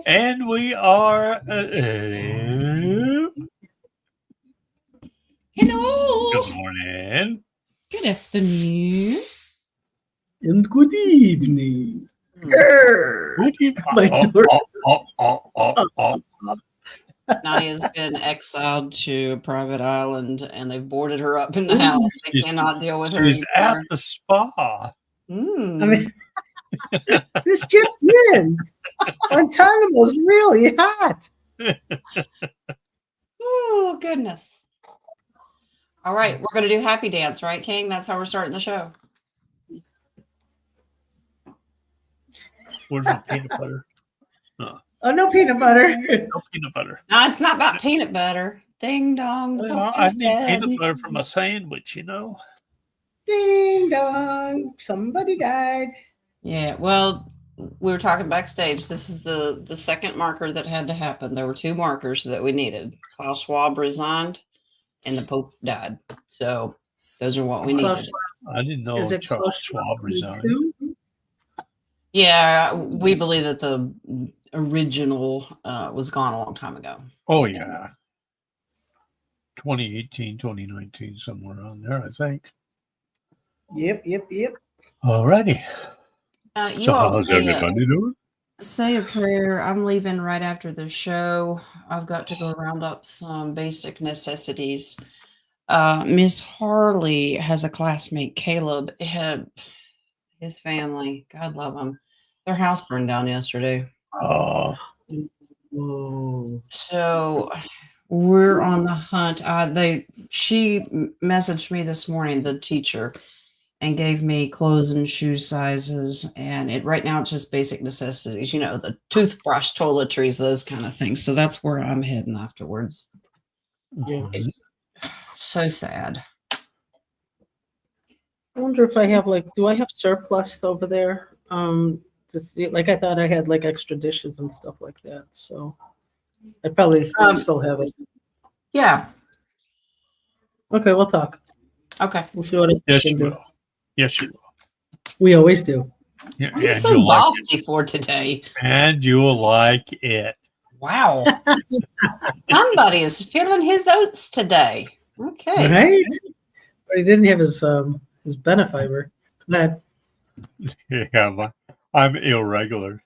And we are. Hello. Good morning. Good afternoon. And good evening. Good evening. My door. Nadia's been exiled to a private island, and they've boarded her up in the house. They cannot deal with her She's anymore. at the spa. Mm. I mean, this just in. Guantanamo's really hot. Oh, goodness. All right, we're going to do Happy Dance, right, King? That's how we're starting the show. Where's my peanut butter? Oh, no peanut butter. No peanut butter. No, it's not about peanut butter. Ding dong. Well, I need peanut butter for my sandwich, you know. Ding dong. Somebody died. Yeah, well, we were talking backstage. This is the second marker that had to happen. There were two markers that we needed. Klaus Schwab resigned, and the Pope died. So those are what we Klaus needed. I didn't know Is it Charles Klaus Schwab resigned. too? Yeah, we believe that the original was gone a long time ago. Oh, yeah. 2018, 2019, somewhere around there, I think. Yep. Alrighty. You So all how's everybody doing? say a prayer. I'm leaving right after the show. I've got to go round up some basic necessities. Miss Harley has a classmate, Caleb. His family, God love them. Their house burned down yesterday. Oh, Whoa. So we're on the hunt. She messaged me this morning, the teacher, and gave me clothes and shoe sizes. And right now it's just basic necessities, the toothbrush, toiletries, those kind of things. So that's where I'm heading afterwards. Yeah. It's so sad. I wonder if I have do I have surplus over there? I thought I had extra dishes and stuff like that. So I probably still have it. Yeah. Okay, we'll talk. Okay. We'll see what yes, I you can do. will. Yes, you will. We always do. Yeah, I'm and so you'll like bossy for today. it. And you'll like it. Wow. Somebody is feeling his oats today. Okay. Right? But he didn't have his benefiber. Go ahead. Yeah, I'm irregular.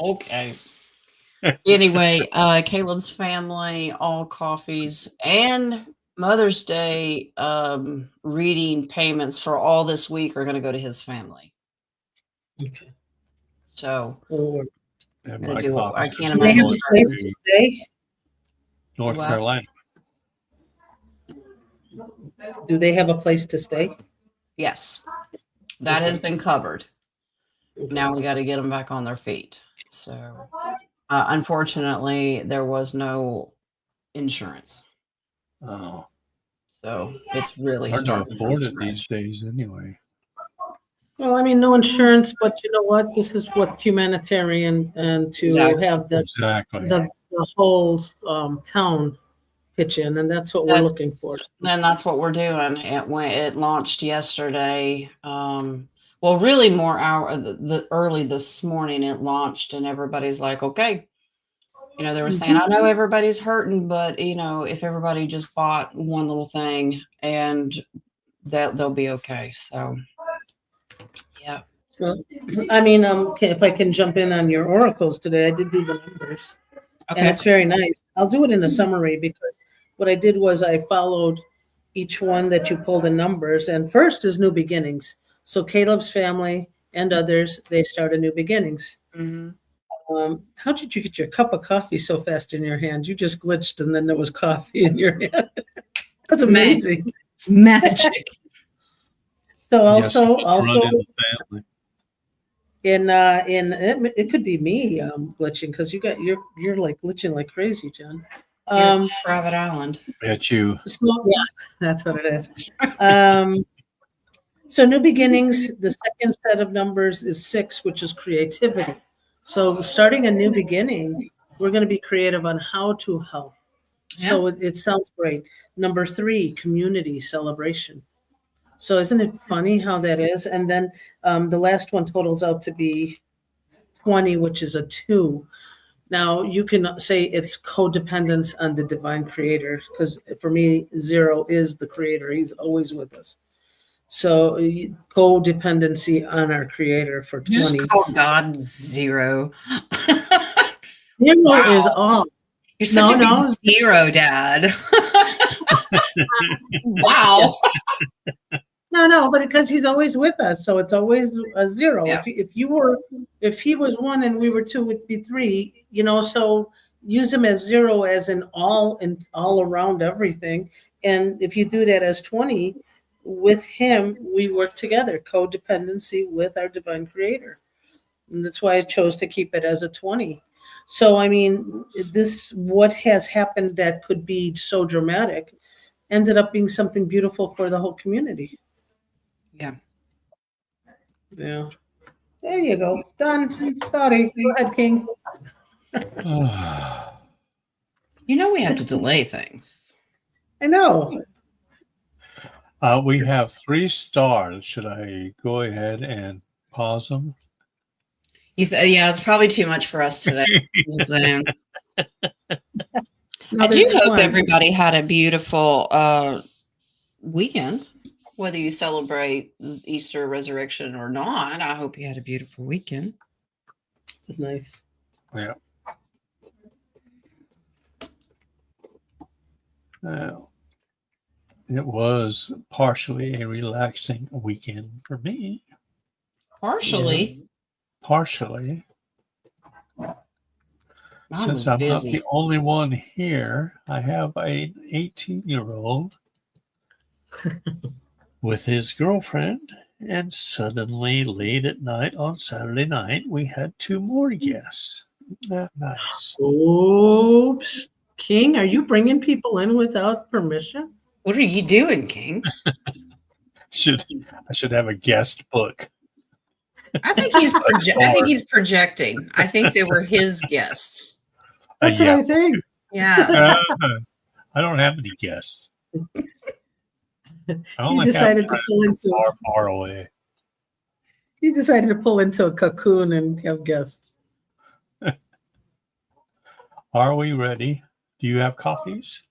Okay. Anyway, Caleb's family, all coffees, and Mother's Day reading payments for all this week are going to go to his family. Okay. So And gonna my do what I coffee can't is Do they have imagine. going a place to to stay? North Wow. Carolina. Do they have a place to stay? Yes, that has been covered. Now we got to get them back on their feet. So unfortunately, there was no insurance. Oh, So it's really hard to starting from afford it scratch. these days anyway. Well, I mean, no insurance, but you know what? This is what humanitarian and to Exactly. have Exactly. the whole town pitch in, and that's what we're That's- looking for. And that's what we're doing. It launched yesterday. Well, really more the early this morning it launched, and everybody's like, okay. They were saying, I know everybody's hurting, but if everybody just bought one little thing, and that they'll be okay. So, yeah. Well, I mean, if I can jump in on your oracles today, I did do the numbers, and Okay. it's very nice. I'll do it in a summary because what I did was I followed each one that you pulled the numbers, and first is new beginnings. So Caleb's family and others, they started new beginnings. Mm-hmm. How did you get your cup of coffee so fast in your hand? You just glitched, and then there was coffee in your hand. That's amazing. It's magic. So Yes, also, it's running the family. in it could be me glitching because you're like glitching like crazy, John. Private island. Bet you. So, yeah, that's what it is. So new beginnings. The second set of numbers is 6, which is creativity. So starting a new beginning, we're going to be creative on how to help. Yeah. So it sounds great. Number 3, community celebration. So isn't it funny how that is? And then the last one totals out to be 20, which is a 2. Now, you can say it's codependence on the divine creator, because for me, 0 is the creator. He's always with us. So codependency on our creator for 20. Just call God 0. 0 Wow. is all. You're such No, a big 0, Dad. Wow. No, but because he's always with us, so it's always a 0. Yeah. If he was 1 and we were 2, it'd be 3. So use him as 0 as in all around everything. And if you do that as 20, with him, we work together, codependency with our divine creator. And that's why I chose to keep it as a 20. So, I mean, what has happened that could be so dramatic ended up being something beautiful for the whole community. Yeah. Yeah. There you go. Done. Sorry. Go ahead, King. We have to delay things. I know. We have 3 stars. Should I go ahead and pause them? Yeah, it's probably too much for us today. Just saying. No, I do there's hope one. everybody had a beautiful weekend, whether you celebrate Easter resurrection or not. I hope you had a beautiful weekend. It's nice. Yeah. It was partially a relaxing weekend for me. Partially. Partially. Mine Since was I'm not busy. the only one here, I have an 18-year-old with his girlfriend, and suddenly late at night on Saturday night, we had 2 more guests. Isn't that nice? Oops. King, are you bringing people in without permission? What are you doing, King? I should have a guest book. I think he's projecting. I think they were his guests. That's Yeah. what I think. Yeah. I don't have any guests. I He only decided have to pull into far away. He decided to pull into a cocoon and have guests. Are we ready? Do you have coffees?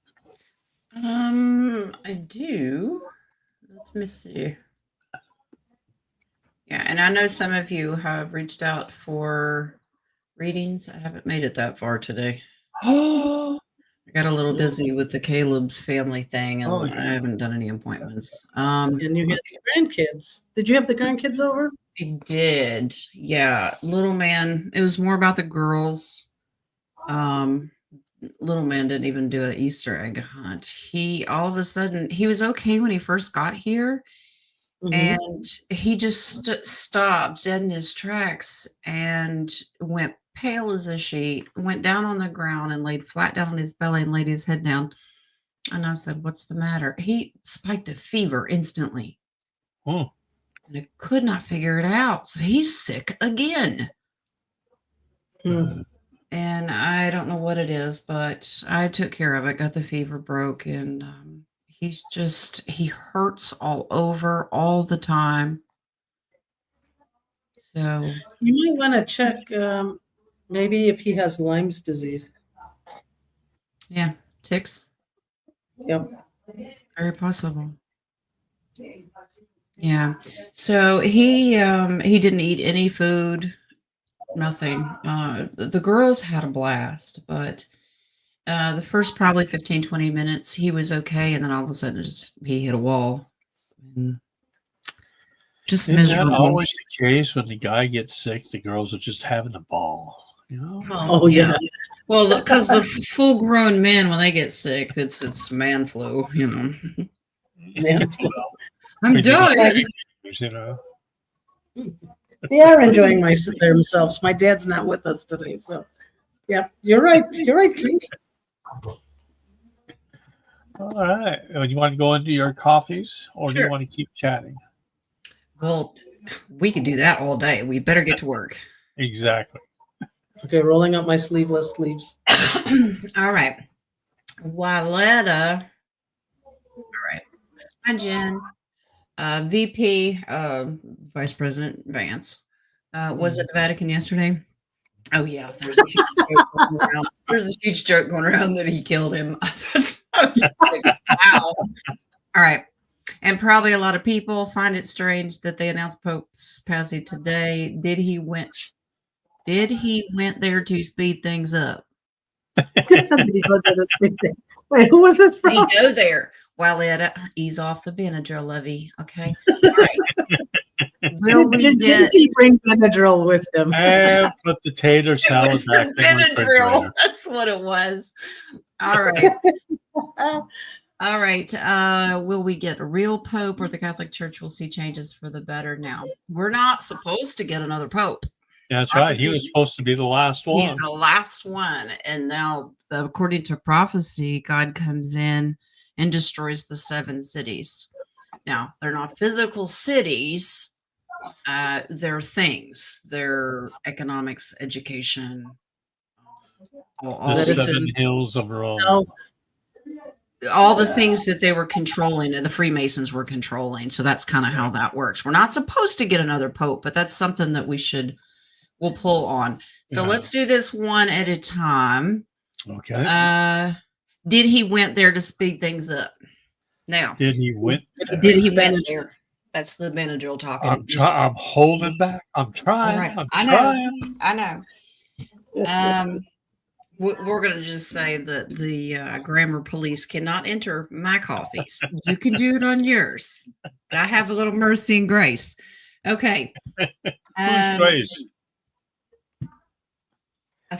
I do. Let me see. Yeah, and I know some of you have reached out for readings. I haven't made it that far today. Oh, I got a little busy with the Caleb's family thing, and Oh, yeah. I haven't done any appointments. And you had the grandkids. Did you have the grandkids over? I did. Yeah, little man. It was more about the girls. Little man didn't even do an Easter egg hunt. He all of a sudden he was okay when he first got here, and he just stopped dead in his tracks and went pale as a sheet, went down on the ground and laid flat down on his belly and laid his head down. And I said, "What's the matter?" He spiked a fever instantly. Oh. And I could not figure it out. So he's sick again. And I don't know what it is, but I took care of it, got the fever broke, and he hurts all over all the time. So You might want to check maybe if he has Lyme's disease. yeah, ticks. Yep. Very possible. Yeah. So he didn't eat any food, nothing. The girls had a blast, but the first probably 15, 20 minutes, he was okay. And then all of a sudden he hit a wall. And just Isn't that miserable. always the case when the guy gets sick? The girls are just having a ball, you know? Oh yeah. Well, because the full-grown men, when they get sick, it's man flu, you know. Man. I'm dying. You know? They are enjoying themselves. My dad's not with us today, so yeah, you're right. You're right, King. All right. You want to go into your coffees, or do Sure. you want to keep chatting? Well, we can do that all day. We better get to work. Exactly. Okay, rolling up my sleeveless sleeves. All right. Wyletta. All right. Hi, Jen. VP, Vice President Vance, was at the Vatican yesterday. Oh yeah, there's a huge joke going around. There's a huge joke going around that he killed him. I was like, wow. All right. And probably a lot of people find it strange that they announced Pope's passing today. Did he went there to speed things up? Did he go there to speak there? Wait, who was this Did he from? go there? Well, Ed, ease off the Benadryl, Lovey. Okay. All right. Will we Did get he bring Benadryl with him? And put the tater it salad was back the in the Benadryl? refrigerator. That's what it was. All right. All right. Will we get a real pope, or the Catholic Church will see changes for the better now? We're not supposed to get another pope. Yeah, that's right. He was supposed to be the last one. He's the last one. And now, according to prophecy, God comes in and destroys the 7 cities. Now, they're not physical cities. They're things. They're economics, education. The 7 hills of Rome. No. All the things that they were controlling and the Freemasons were controlling. So that's kind of how that works. We're not supposed to get another pope, but that's something that we'll pull on. So let's do this one at a time. Okay. Did he went there to speed things up? Now, Did he went there? That's the Benadryl talking. I'm holding back. I'm trying. Right. I'm I trying. know. We're going to just say that the grammar police cannot enter my coffees. You can do it on yours. But I have a little mercy and grace. Okay. Who's Grace?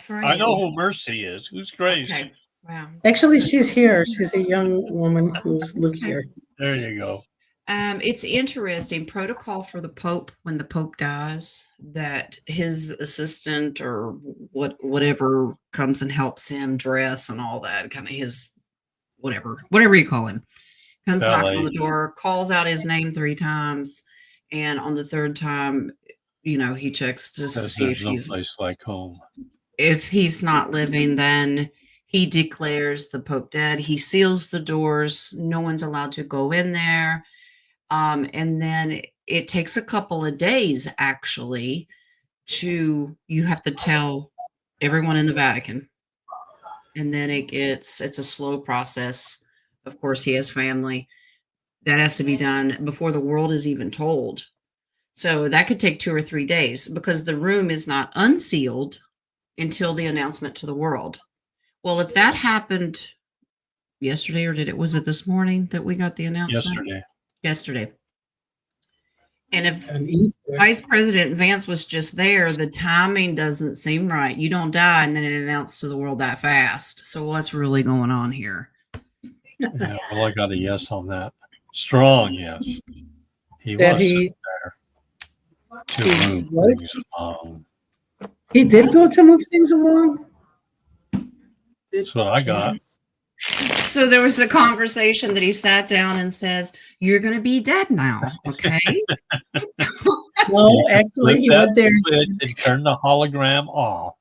I know who who Mercy is. Who's Grace? Okay. Wow. Actually, she's here. She's a young woman who lives here. There you go. It's interesting protocol for the Pope when the Pope dies, that his assistant or whatever comes and helps him dress and all that, kind of his whatever you call him, comes, knocks on the door, calls out his name 3 times, and on the 3rd time, he checks to see if he's no place like home. If he's not living, then he declares the Pope dead. He seals the doors. No one's allowed to go in there. And then it takes a couple of days, actually, you have to tell everyone in the Vatican. And then it's a slow process. Of course, he has family. That has to be done before the world is even told. So that could take 2 or 3 days because the room is not unsealed until the announcement to the world. Well, if that happened yesterday, or was it this morning that we got the announcement? Yesterday. And if Vice President Vance was just there, the timing doesn't seem right. You don't die and then it announced to the world that fast. So what's really going on here? Yeah, well, I got a yes on that. Strong yes. He was sitting there to move things along. He did go to move things along? That's what I got. So there was a conversation that he sat down and says, "You're going to be dead now, okay?" No, actually, he went there and turned the hologram off.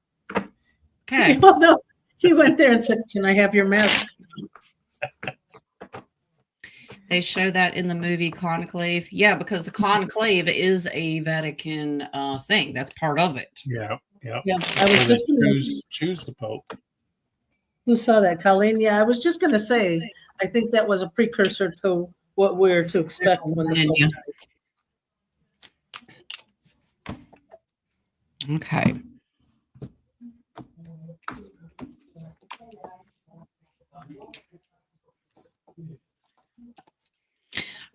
Okay. Well, no, he went there and said, "Can I have your mask?" They show that in the movie Conclave. Yeah, because the Conclave is a Vatican thing. That's part of it. Yeah. I was just choose the Pope. Who saw that, Colleen? Yeah, I was just going to say, I think that was a precursor to what we're to expect when the Pope died. Okay.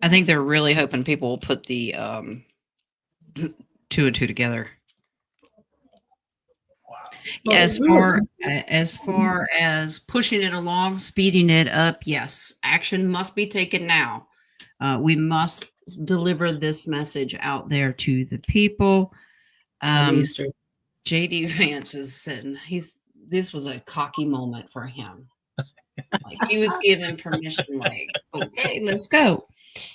I think they're really hoping people will put the 2 and 2 together. Well, as far as pushing it along, speeding it up, yes, action must be taken now. We must deliver this message out there to the people. Easter. J.D. Vance is sitting. This was a cocky moment for him. Like he was given permission. Like, okay, let's go.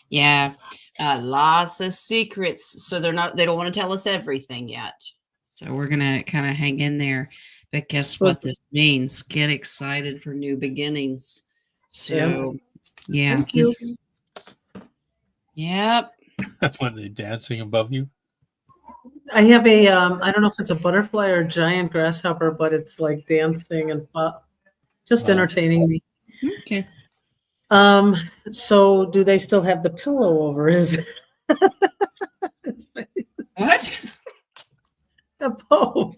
Yeah, lots of secrets. So they don't want to tell us everything yet. So we're gonna kind of hang in there. But guess what this means? Get excited for new beginnings. So yeah, Thank yep. When they're dancing above you. I have a I don't know if it's a butterfly or a giant grasshopper, but it's like dancing and just entertaining me. Okay. So do they still have the pillow over his What? the Pope?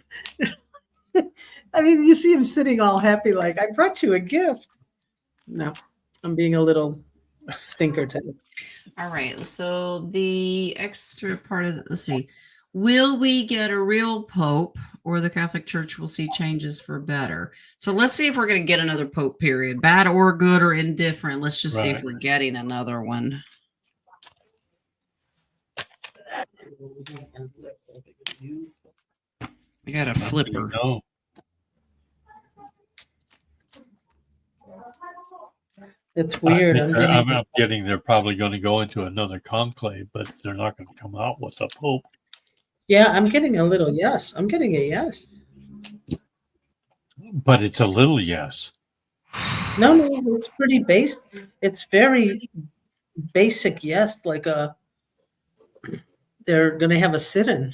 I mean, you see him sitting all happy, like, I brought you a gift. No, I'm being a little stinker today. All right. So the extra part of let's see. Will we get a real pope or the Catholic Church will see changes for better? So let's see if we're going to get another pope, period. Bad or good or indifferent. Let's just see if we're getting another one. I got a flipper. No. It's weird. I'm getting they're probably going to go into another conclave, but they're not going to come out with a pope. Yeah, I'm getting a little yes. I'm getting a yes. But it's a little yes. No, it's pretty basic. It's very basic yes, like they're going to have a sit-in.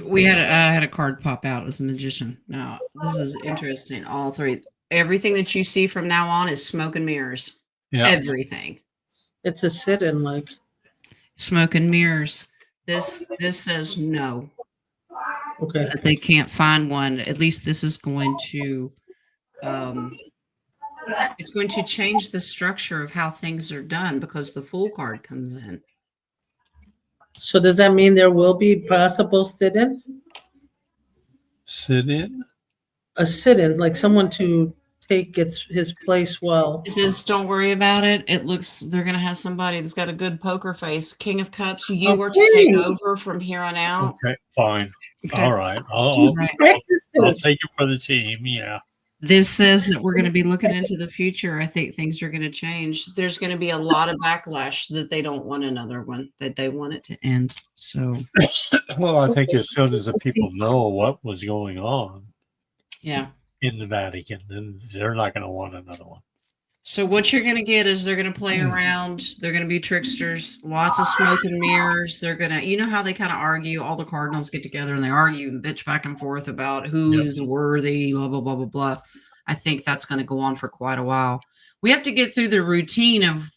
We had I had a card pop out as a magician. Now, this is interesting. All three. Everything that you see from now on is smoke and mirrors. Yeah. Everything. It's a sit-in, like smoke and mirrors. This says no. Okay. That they can't find one. At least this is going to it's going to change the structure of how things are done because the Fool card comes in. So does that mean there will be possible sit-in? Sit-in? A sit-in, like someone to take his place well. It says, don't worry about it. It looks they're going to have somebody that's got a good poker face. King of Cups, you were to take over from here on out. Okay, fine. Okay. All right. I'll take it for the team. Yeah. This says that we're going to be looking into the future. I think things are going to change. There's going to be a lot of backlash that they don't want another one, that they want it to end. So, well, I think as soon as the people know what was going on, yeah, in the Vatican, then they're not going to want another one. So what you're going to get is they're going to play around. They're going to be tricksters, lots of smoke and mirrors. They're going to, you know how they kind of argue, all the cardinals get together and they argue and bitch back and forth about who is worthy, blah, blah, blah, blah, blah. I think that's going to go on for quite a while. We have to get through the routine of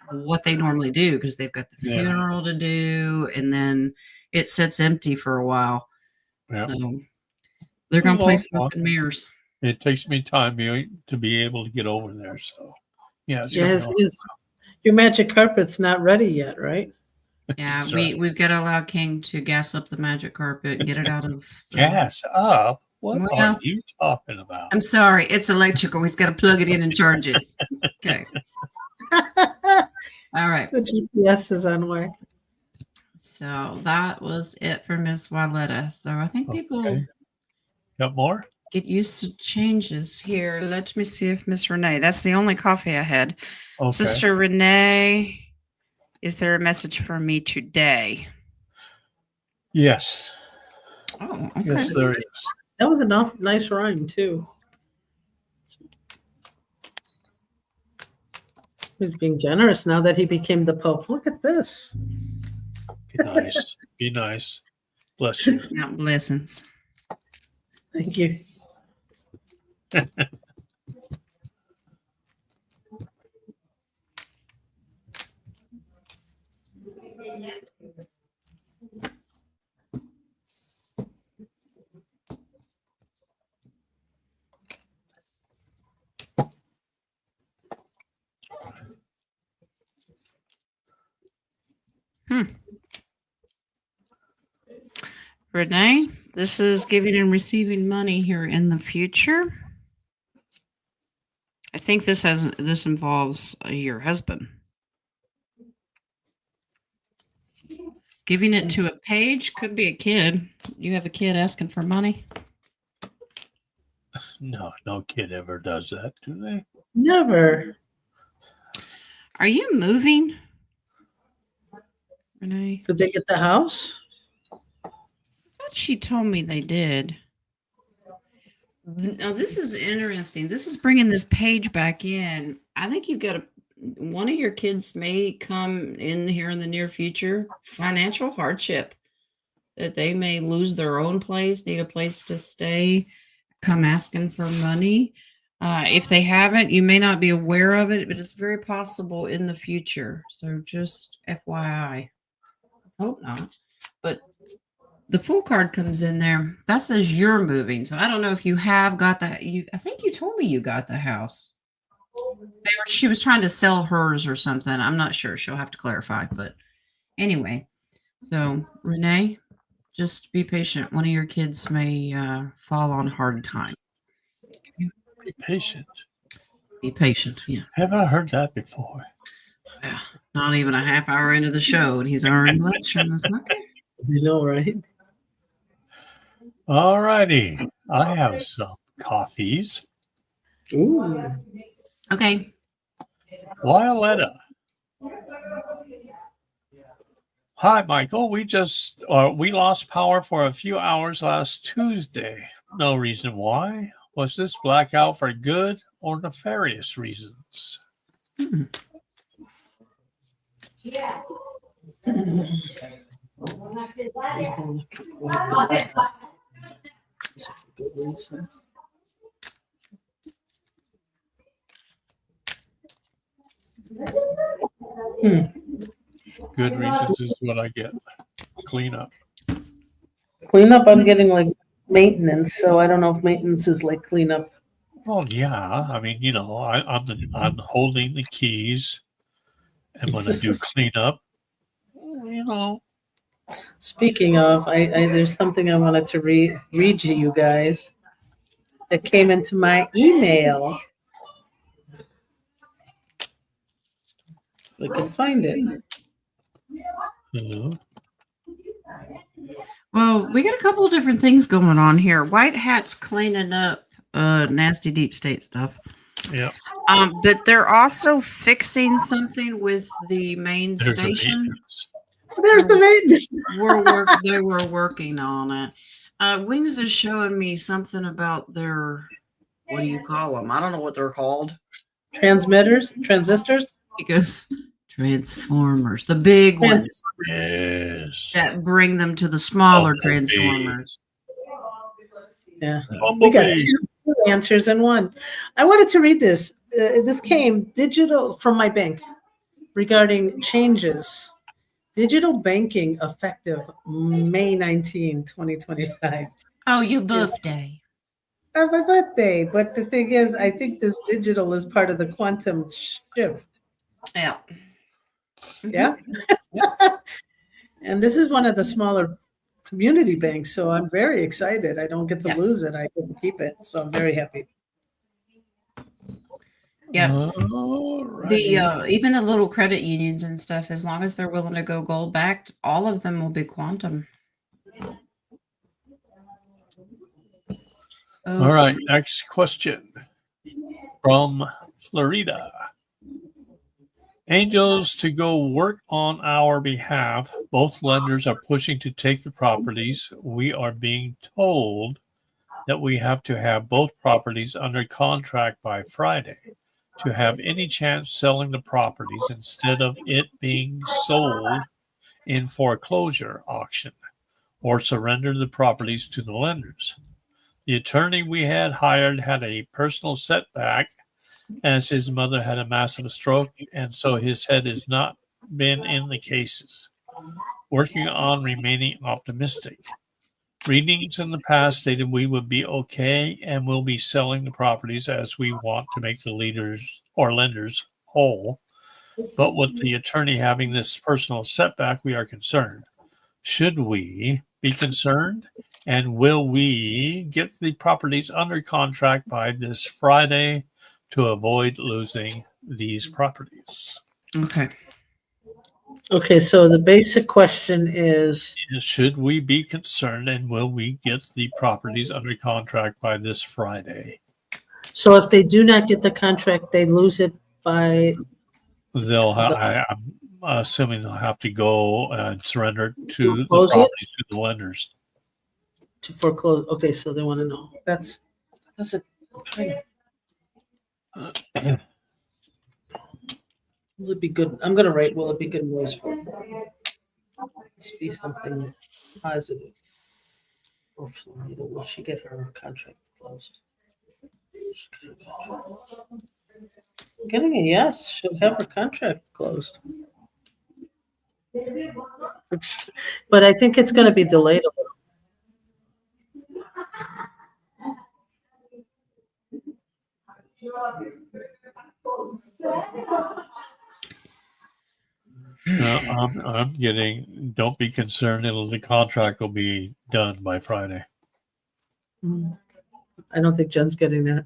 what they normally do because they've got the funeral to do and then it sits empty for a while. Yeah. So they're going to play smoke and mirrors. It takes me time to be able to get over there. So, yeah. Your magic carpet's not ready yet, right? Yeah, we've got to allow King to gas up the magic carpet and get it out of... Gas up? What are you talking about? I'm sorry. It's electrical. He's got to plug it in and charge it. Okay. All right. The GPS is on way. So that was it for Miss Wyletta. So I think people... Got more? Get used to changes here. Let me see if Miss Renee. That's the only coffee I had. Okay. Sister Renee, is there a message for me today? Yes. Oh, okay. Yes, there is. That was a nice rhyme too. He's being generous now that he became the Pope. Look at this. Be nice. Be nice. Bless you. Yeah, blessings. Thank you. Renee, this is giving and receiving money here in the future. I think this involves your husband. Giving it to a page could be a kid. You have a kid asking for money? No kid ever does that, do they? Never. Are you moving, Renee? Did they get the house? She told me they did. Now this is interesting. This is bringing this page back in. I think you've got one of your kids may come in here in the near future. Financial hardship. that they may lose their own place, need a place to stay, come asking for money. If they haven't, you may not be aware of it, but it's very possible in the future. So just FYI. Hope not. But the full card comes in there. That says you're moving. So I don't know if you have got that. I think you told me you got the house. She was trying to sell hers or something. I'm not sure. She'll have to clarify. But anyway, so Renee, just be patient. One of your kids may fall on hard times. Be patient. Be patient. Yeah. Have I heard that before? Yeah. Not even a half hour into the show, and he's already lecturing us. Okay. You know, right? All righty. I have some coffees. Ooh. Okay. Violetta. Hi, Michael. We lost power for a few hours last Tuesday. No reason why. Was this blackout for good or nefarious reasons? Good reasons is what I get. Clean up. Cleanup, I'm getting like maintenance, so I don't know if maintenance is like cleanup. Well, yeah. I mean, I'm holding the keys, and when I do cleanup, Speaking of, I there's something I wanted to read to you guys that came into my email. I can find it. Well, we got a couple of different things going on here. White Hat's cleaning up nasty deep state stuff. Yeah. But they're also fixing something with the main station. There's the maintenance. They were working on it. Wings is showing me something about their, what do you call them? I don't know what they're called. Transistors. It goes transformers, the big ones. Yes. That bring them to the smaller transformers. Yeah. We got two answers in one. I wanted to read this. This came digital from my bank regarding changes. Digital banking effective May 19, 2025. Oh, your birthday. Oh, my birthday. But the thing is, I think this digital is part of the quantum shift. Yeah. Yeah. And this is one of the smaller community banks, so I'm very excited. I don't get to lose it. I get to keep it, so I'm very happy. Yeah. The even the little credit unions and stuff, as long as they're willing to go gold backed, all of them will be quantum. All right, next question from Florida. Angels to go work on our behalf. Both lenders are pushing to take the properties. We are being told that we have to have both properties under contract by Friday to have any chance selling the properties instead of it being sold in foreclosure auction or surrender the properties to the lenders. The attorney we had hired had a personal setback as his mother had a massive stroke, and so his head has not been in the cases. Working on remaining optimistic. Readings in the past stated we would be okay and will be selling the properties as we want to make the leaders or lenders whole. But with the attorney having this personal setback, we are concerned. Should we be concerned? And will we get the properties under contract by this Friday to avoid losing these properties? Okay, so the basic question is, should we be concerned and will we get the properties under contract by this Friday? So if they do not get the contract, they lose it by... I'm assuming they'll have to go and surrender to the properties to the lenders. To foreclose. Okay, so they want to know. That's it. Will it be good? I'm going to write, will it be good news for them? Must be something positive. For Florida, will she get her contract closed? Getting a yes, she'll have her contract closed. But I think it's gonna be delayed a little. I'm getting, don't be concerned. The contract will be done by Friday. I don't think Jen's getting that.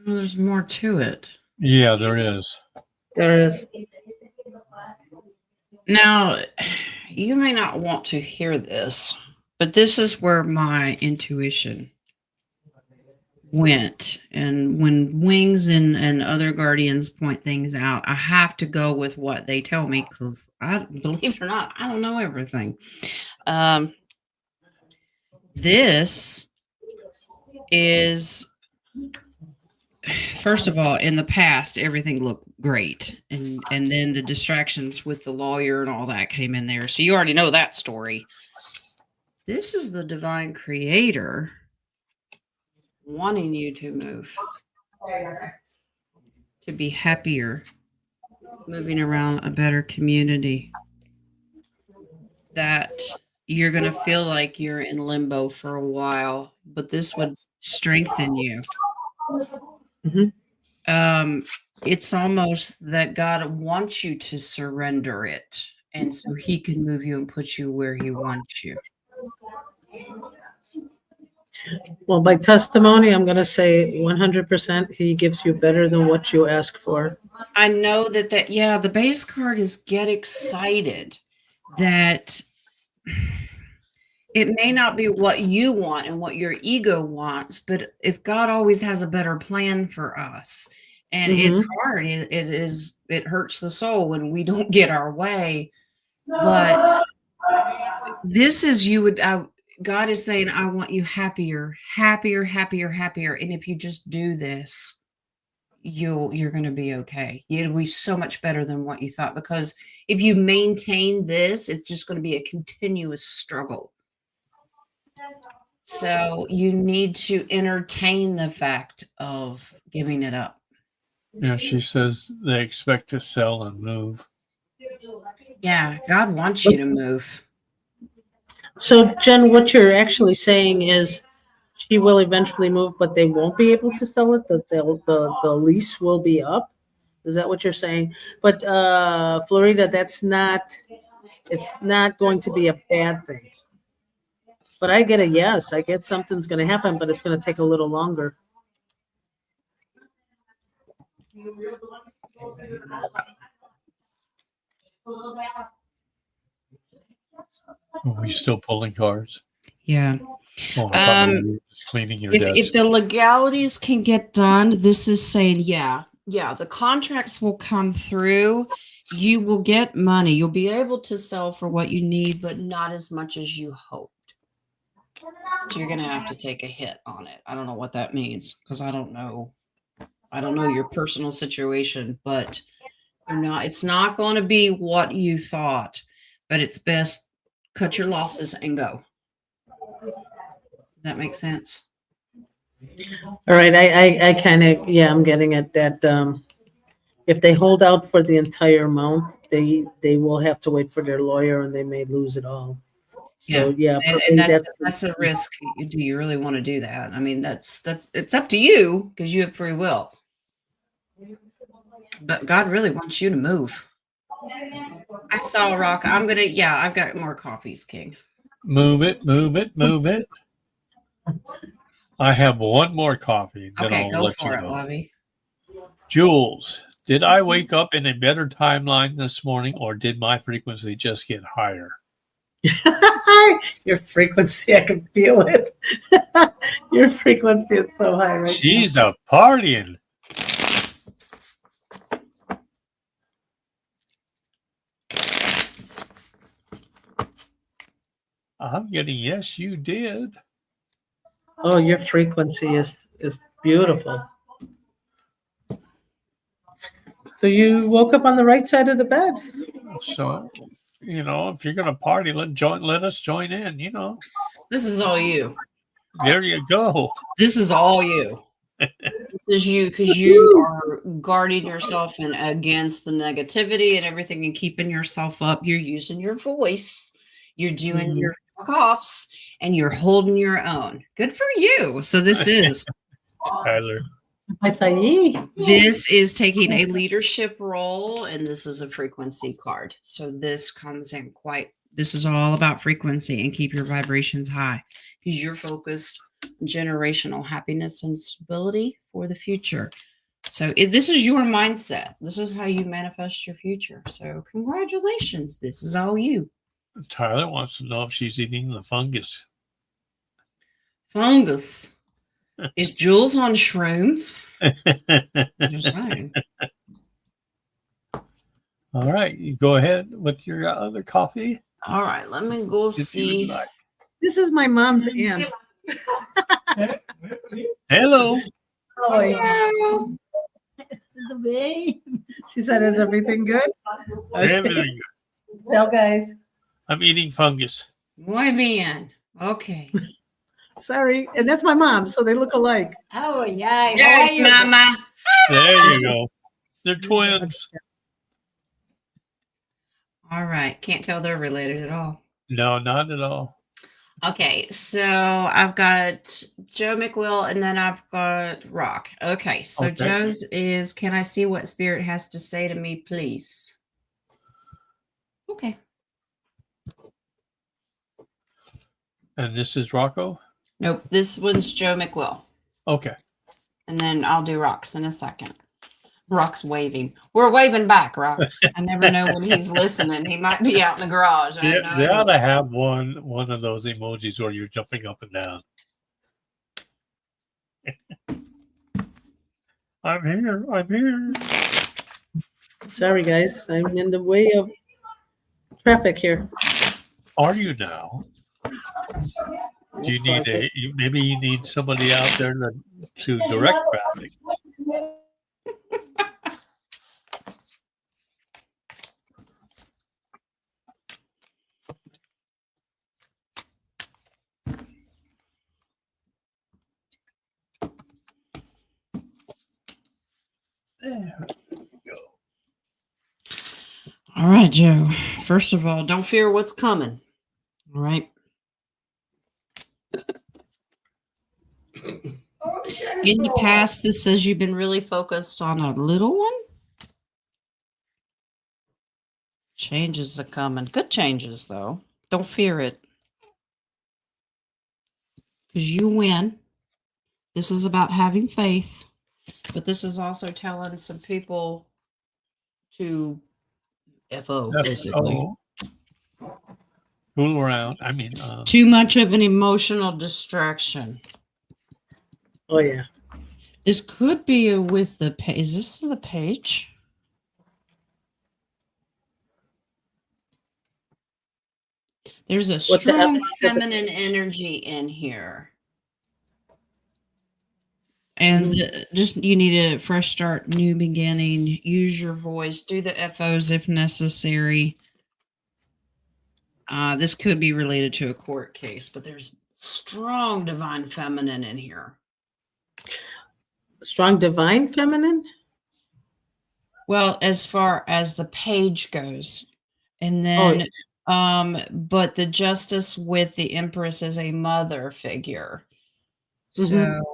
Well, there's more to it. Yeah, there is. There is. Now, you may not want to hear this, but this is where my intuition went. And when Wings and other guardians point things out, I have to go with what they tell me because I believe it or not, I don't know everything. This is, first of all, in the past, everything looked great. And then the distractions with the lawyer and all that came in there. So you already know that story. This is the divine creator wanting you to move, to be happier, moving around a better community. That you're going to feel like you're in limbo for a while, but this would strengthen you. It's almost that God wants you to surrender it, and so He can move you and put you where He wants you. Well, by testimony, I'm gonna say 100% he gives you better than what you ask for. I know that yeah, the base card is get excited that it may not be what you want and what your ego wants, but if God always has a better plan for us, and it's hard, it hurts the soul when we don't get our way, but this is God is saying, I want you happier, happier, happier, happier. And if you just do this, you're going to be okay. It'll be so much better than what you thought, because if you maintain this, it's just going to be a continuous struggle. So you need to entertain the fact of giving it up. Yeah, she says they expect to sell and move. Yeah, God wants you to move. So, Jen, what you're actually saying is she will eventually move, but they won't be able to sell it. The lease will be up. Is that what you're saying? But Florida, it's not going to be a bad thing. But I get a yes. I get something's going to happen, but it's going to take a little longer. Are we still pulling cards? Yeah. Oh, I thought we were just cleaning your desk. If the legalities can get done, this is saying, yeah, the contracts will come through. You will get money. You'll be able to sell for what you need, but not as much as you hoped. So you're going to have to take a hit on it. I don't know what that means, because I don't know your personal situation, but it's not going to be what you thought, but it's best cut your losses and go. Does that make sense? All right. I kind of, I'm getting at that. If they hold out for the entire amount, they will have to wait for their lawyer, and they may lose it all. So and that's a risk. Do you really want to do that? I mean, that's it's up to you, because you have free will. But God really wants you to move. I saw a rock. I've got more coffees, King. Move it, move it, move it. I have one more coffee. Then Okay, I'll go let for you it, know. Lovey. Jules, did I wake up in a better timeline this morning, or did my frequency just get higher? Your frequency, I can feel it. Your frequency is so high right She's now. a partying. I'm getting yes, you did. Oh, your frequency is beautiful. So you woke up on the right side of the bed. So if you're gonna party, let us join in. This is all you. There you go. This is all you. This is you because you are guarding yourself and against the negativity and everything and keeping yourself up. You're using your voice. You're doing your coughs and you're holding your own. Good for you. So this is Tyler. This is taking a leadership role, and this is a frequency card. So this comes in this is all about frequency and keep your vibrations high because you're focused on generational happiness and stability for the future. So this is your mindset. This is how you manifest your future. So congratulations. This is all you. Tyler wants to know if she's eating the fungus. Fungus. Is Jules on shrooms? Just saying. All right, you go ahead with your other coffee. All right, let me go If you see. would like. This is my mom's aunt. Hello. Hello. She said, "Is everything good?" Everything good. Tell guys. I'm eating fungus. Muy bien. Okay. Sorry, and that's my mom, so they look alike. Oh, yeah. Yes, Mama. There you go. They're twins. All right. Can't tell they're related at all. No, not at all. Okay. So I've got Joe McWill and then I've got Rock. Okay. So Okay. Joe's is, can I see what spirit has to say to me, please? Okay. And this is Rocco? Nope. This one's Joe McWill. Okay. And then I'll do Rock's in a second. Rock's waving. We're waving back, Rock. I never know when he's listening. He might be out in the garage. I They, have no they ought idea. to have one of those emojis where you're jumping up and down. I'm here. I'm here. Sorry, guys, I'm in the way of traffic here. Are you now? Do you need maybe you need somebody out there to direct traffic? There we go. All right, Joe. First of all, don't fear what's coming. All right. In the past, this says you've been really focused on a little one. Changes are coming. Good changes, though. Don't fear it. Because you win. This is about having faith. But this is also telling some people to FO, basically. Fool around. I mean, Too much of an emotional distraction. Oh yeah. This could be with the page. Is this the page? There's a What the strong F- feminine energy in here. And just you need a fresh start, new beginning, use your voice, do the FOs if necessary. This could be related to a court case, but there's strong divine feminine in here. Strong divine feminine? Well, as far as the page goes. And then but the justice with the Empress is a mother figure. So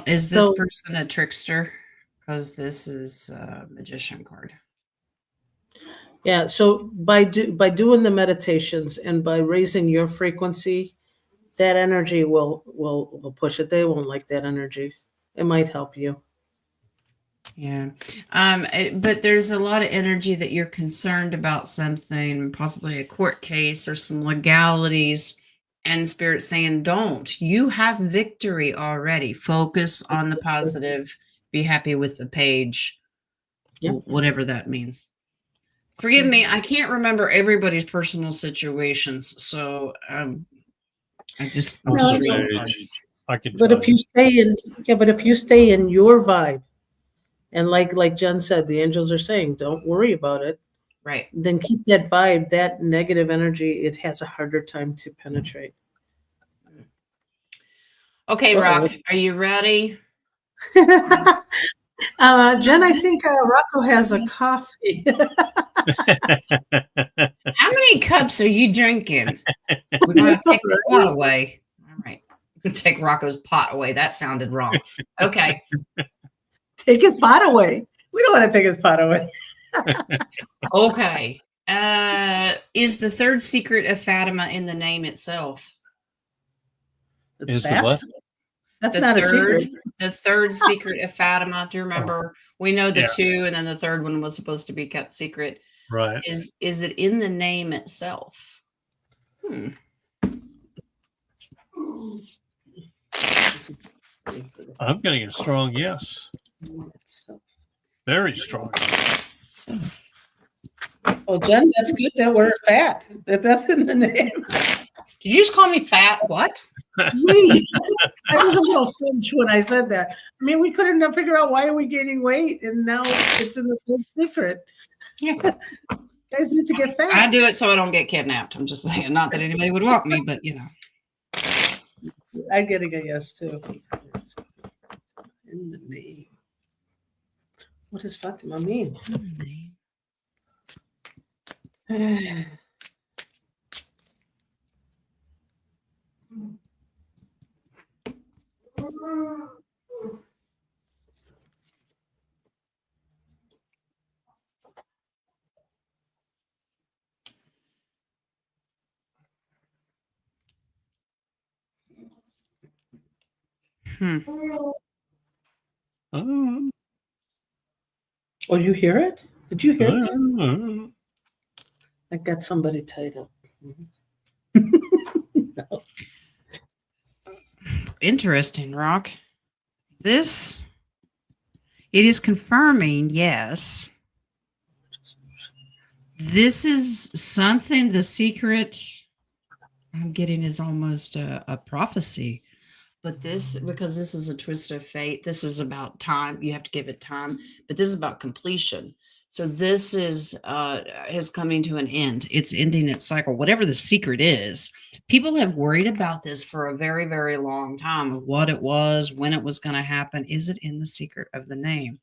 is this person a trickster? Because this is a magician card. Yeah, so by doing the meditations and by raising your frequency, that energy will push it. They won't like that energy. It might help you. Yeah. But there's a lot of energy that you're concerned about something, possibly a court case or some legalities, and Spirit saying, don't. You have victory already. Focus on the positive. Be happy with the page. Yeah. Whatever that means. Forgive me, I can't remember everybody's personal situations, so I'm just reading cards. I can. But if you stay in, but if you stay in your vibe And like Jen said, the angels are saying, don't worry about it. Right. Then keep that vibe, that negative energy, it has a harder time to penetrate. Okay, Uh-oh. Rock, are you ready? Jen, I think Rocco has a coffee. How many cups are you drinking? We're going to take the pot away. All right. We're going to take Rocco's pot away. That sounded wrong. Okay. Take his pot away. We don't want to take his pot away. Okay. Is the third secret of Fatima in the name itself? It's Is the fat. what? That's not a secret. The third secret of Fatima. Do you remember? We know the Yeah. two, and then the third one was supposed to be kept secret. Right. Is it in the name itself? I'm getting a strong yes. Very strong. Oh, Jen, that's good that we're fat. That's in the name. Did you just call me fat? What? Wait, I was a little French when I said that. I mean, we couldn't figure out why are we gaining weight, and now it's in the third secret. Yeah. Guys need to get fat. I do it so I don't get kidnapped. I'm just saying, not that anybody would want me, but you know. I'm getting a yes too. In the name. What does Fatima mean? Mm, Oh, you hear it? Did you hear that? mm. I got somebody tied up. No. Interesting, Rock. It is confirming, yes. This is something, the secret I'm getting is almost a prophecy. But because this is a twist of fate, this is about time. You have to give it time. But this is about completion. So this is coming to an end. It's ending its cycle. Whatever the secret is, people have worried about this for a very, very long time of what it was, when it was going to happen. Is it in the secret of the name?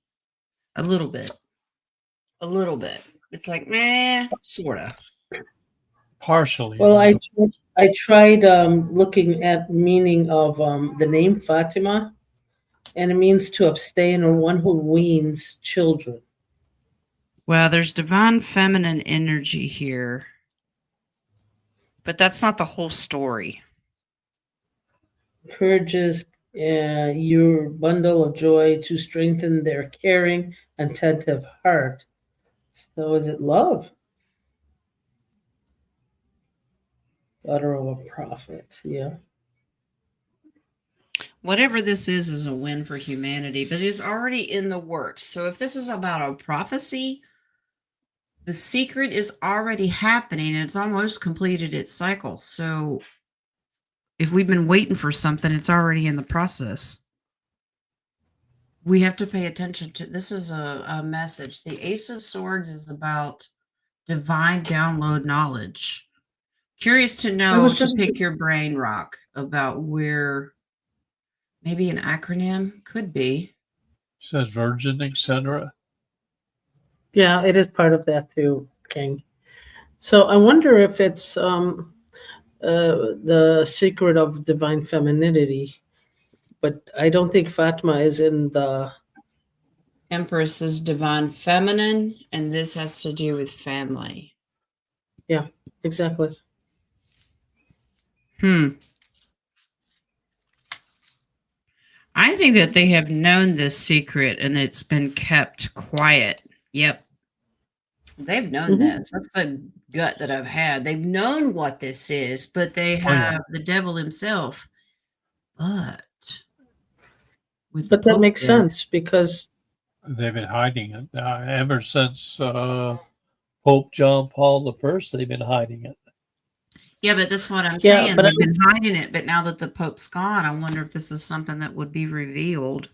A little bit. A little bit. It's like, sort of. Partially. Well, I tried looking at meaning of the name Fatima, and it means to abstain or one who weans children. Well, there's divine feminine energy here, but that's not the whole story. Encourages your bundle of joy to strengthen their caring, attentive heart. So is it love? Daughter of a prophet, yeah. Whatever this is a win for humanity, but it's already in the works. So if this is about a prophecy, the secret is already happening and it's almost completed its cycle. So if we've been waiting for something, it's already in the process. We have to pay attention to this. Is a message. The Ace of Swords is about divine download knowledge. Curious to know, to pick your brain, Rock, about where maybe an acronym could be. Says virgin, etc. Yeah, it is part of that too, King. So I wonder if it's the secret of divine femininity, but I don't think Fatima is in the Empress is divine feminine, and this has to do with family. Yeah, exactly. I think that they have known this secret and it's been kept quiet. Yep. They've known this. That's the gut that I've had. They've known what this is, but they have the devil himself. But that makes sense because they've been hiding it ever since Pope John Paul I. They've been hiding it. Yeah, but that's what I'm saying. They've been hiding it, but now that the Pope's gone, I wonder if this is something that would be revealed,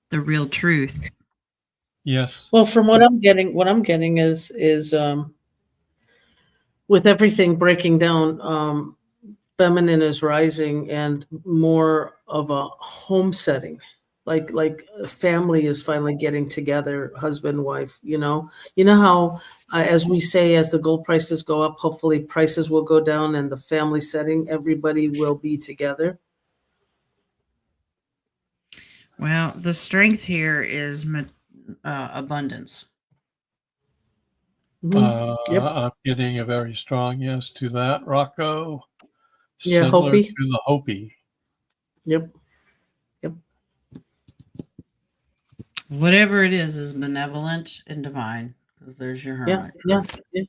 the real truth. Yes. Well, from what I'm getting is with everything breaking down, feminine is rising and more of a home setting. Like a family is finally getting together, husband, wife, you know. You know how as we say, as the gold prices go up, hopefully prices will go down and the family setting, everybody will be together. Well, the strength here is abundance. Yep. I'm getting a very strong yes to that, Rocco. Yeah, Similar Hopi. to the Hopi. Yep. Whatever it is benevolent and divine. Because there's your Yeah. hermit. Yeah.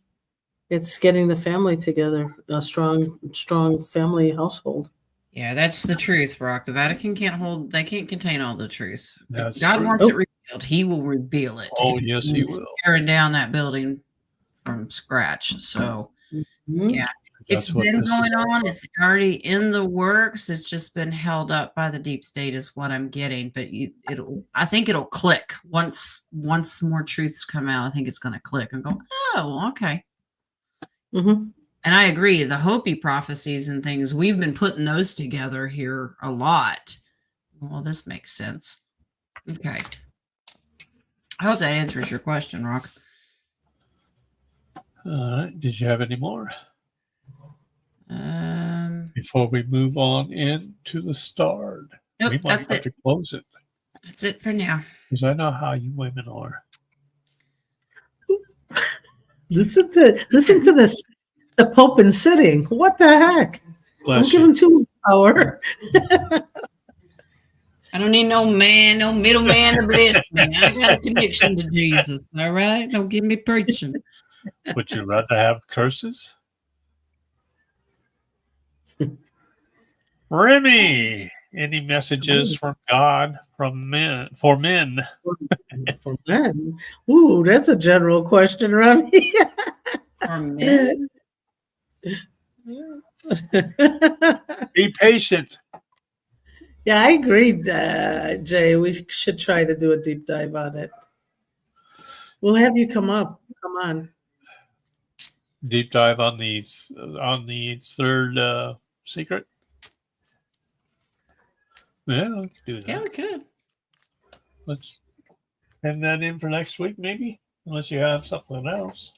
It's getting the family together, a strong family household. Yeah, that's the truth, Rock. The Vatican they can't contain all the truth. That's God true. wants it revealed. He will reveal it. Oh, yes, he will. Tearing down that building from scratch. So, yeah. It's That's what been this going is all on. about. It's already in the works. It's just been held up by the deep state, is what I'm getting. But I think it'll click once more truths come out. I think it's going to click and go, oh, okay. Mm-hmm. And I agree. The Hopi prophecies and things, we've been putting those together here a lot. Well, this makes sense. Okay. I hope that answers your question, Rock. All right. Did you have any more Um, before we move on into the start? Nope, We might that's have it. to close it That's it for now. because I know how you women are. Listen to this. The Pope in sitting. What the heck? Bless Don't give him you. too much power. I don't need no man, no middleman to bless me. I got a connection to Jesus. All right? Don't give me preaching. Would you rather have curses? Remy, any messages from God from men for men? For men. Ooh, that's a general question, Remy. For men? Be patient. Yeah, I agree, Jay. We should try to do a deep dive on it. We'll have you come up. Come on. Deep dive on the third secret. Yeah, we could do that. Yeah, we could. Let's send that in for next week, maybe, unless you have something else.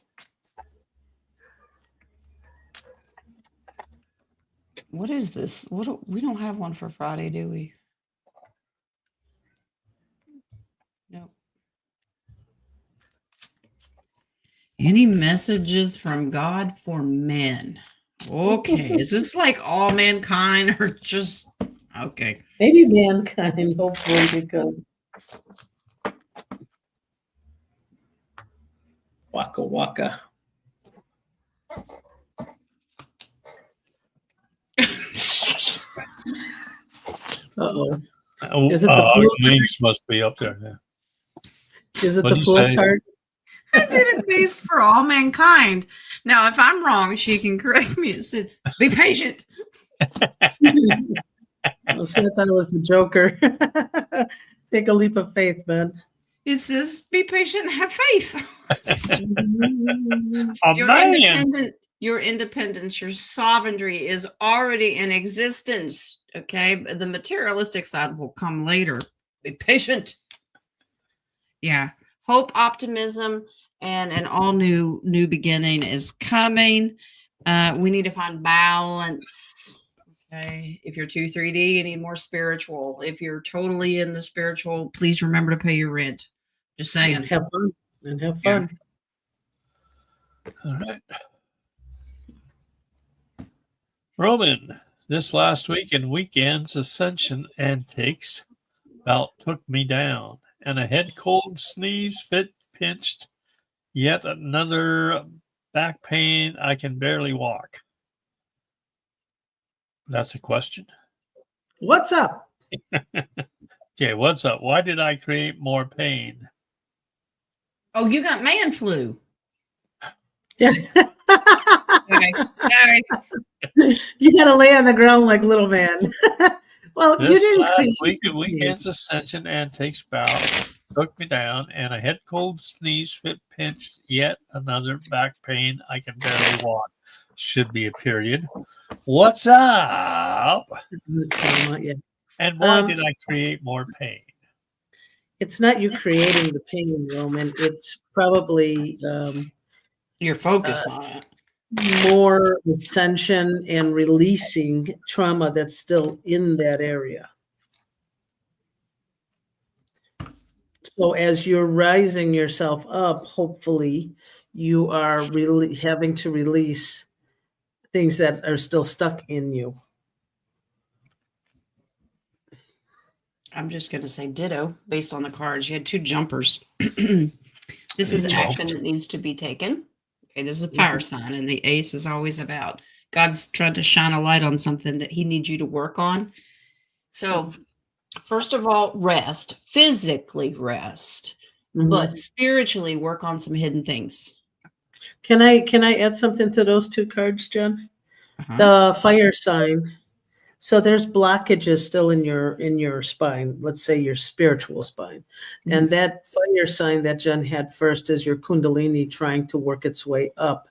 What is this? We don't have one for Friday, do we? No. Any messages from God for men? Okay. Is this like all mankind or just okay? Maybe mankind, hopefully, because waka waka. Uh-oh. Is it the fool Links must be up there. Yeah. Is it What'd the you fool say? card? I did a piece for all mankind. Now, if I'm wrong, she can correct me. It said, "Be patient." Well, see, I thought it was the Joker. Take a leap of faith, man. It says, "Be patient and have faith." A man. Your independence, your sovereignty is already in existence. Okay, the materialistic side will come later. Be patient. Yeah, hope, optimism, and an all new beginning is coming. We need to find balance. Okay, if you're 2-3D, you need more spiritual. If you're totally in the spiritual, please remember to pay your rent. Just saying. And have fun. And have fun. Yeah. All right. Roman, this last week and weekend's ascension antics about took me down, and a head cold sneeze pinched yet another back pain. I can barely walk. That's a question. What's up? Okay, what's up? Why did I create more pain? Oh, you got man flu. Yeah. Okay. Sorry. You got to lay on the ground like little man. Well, This you didn't last create week and weekend's ascension antics bout took me down, and a head cold sneeze fit pinched yet another back pain. I can barely walk. Should be a period. What's up? Yeah. And why did I create more pain? It's not you creating the pain, Roman. It's probably Your focus on it. more retention and releasing trauma that's still in that area. So as you're rising yourself up, hopefully you are really having to release things that are still stuck in you. I'm just going to say ditto based on the cards. You had 2 jumpers. This is action that needs to be taken. Okay, this is a fire sign, and the ace is always about God's trying to shine a light on something that he needs you to work on. So, first of all, rest, physically rest, but spiritually work on some hidden things. Can I add something to those 2 cards, Jen? The fire sign. So there's blockages still in your spine, let's say your spiritual spine. And that fire sign that Jen had first is your Kundalini trying to work its way up.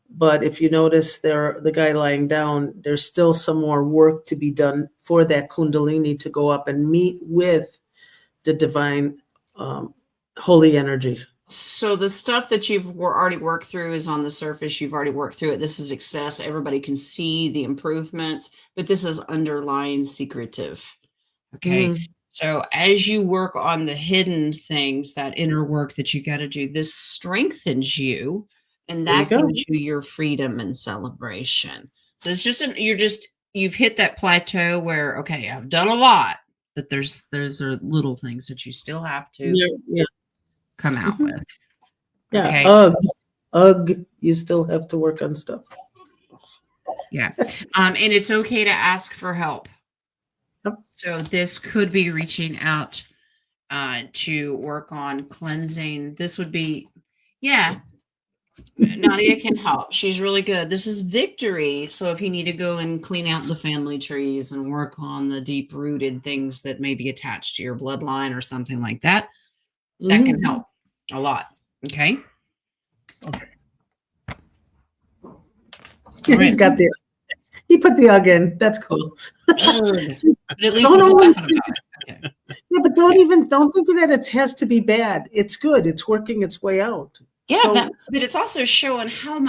But if you notice there, the guy lying down, there's still some more work to be done for that Kundalini to go up and meet with the divine holy energy. So the stuff that you've already worked through is on the surface. You've already worked through it. This is success. Everybody can see the improvements, but this is underlying secretive. Okay. So as you work on the hidden things, that inner work that you got to do, this strengthens you, and that gives you your freedom and celebration. So it's just you've hit that plateau where, okay, I've done a lot, but there's little things that you still have to come out with. Yeah. Okay. Ugh. You still have to work on stuff. Yeah. And it's okay to ask for help. Yep. So this could be reaching out to work on cleansing. This would be, Nadia can help. She's really good. This is victory. So if you need to go and clean out the family trees and work on the deep-rooted things that may be attached to your bloodline or something like that, that can help a lot. Okay. He's got he put the ugh in. That's cool. But at least Yeah, but don't think that it has to be bad. It's good. It's working its way out. Yeah, so, but it's also showing how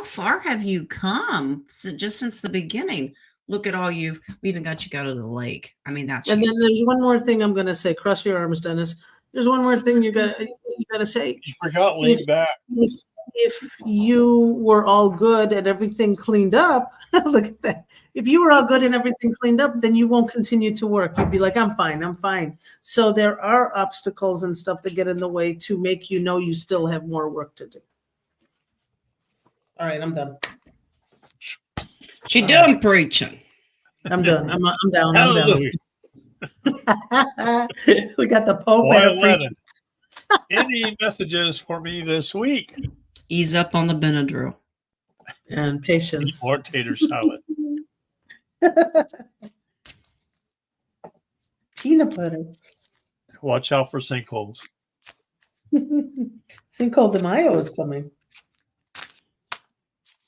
far have you come since the beginning. Look at all we even got you to the lake. I mean, that's and huge. Then there's one more thing I'm going to say. Cross your arms, Dennis. There's one more thing you got to say. You forgot lean back. If you were all good and everything cleaned up, look at that. If you were all good and everything cleaned up, then you won't continue to work. You'd be like, I'm fine. So there are obstacles and stuff that get in the way to make you know you still have more work to do. All right, I'm done. She done preaching. I'm done. I'm down. I'm down. We got the Pope. Any messages for me this week? Ease up on the Benadryl. And patience. Or tater salad. Peanut butter. Watch out for sinkholes. Cinco de Mayo is coming.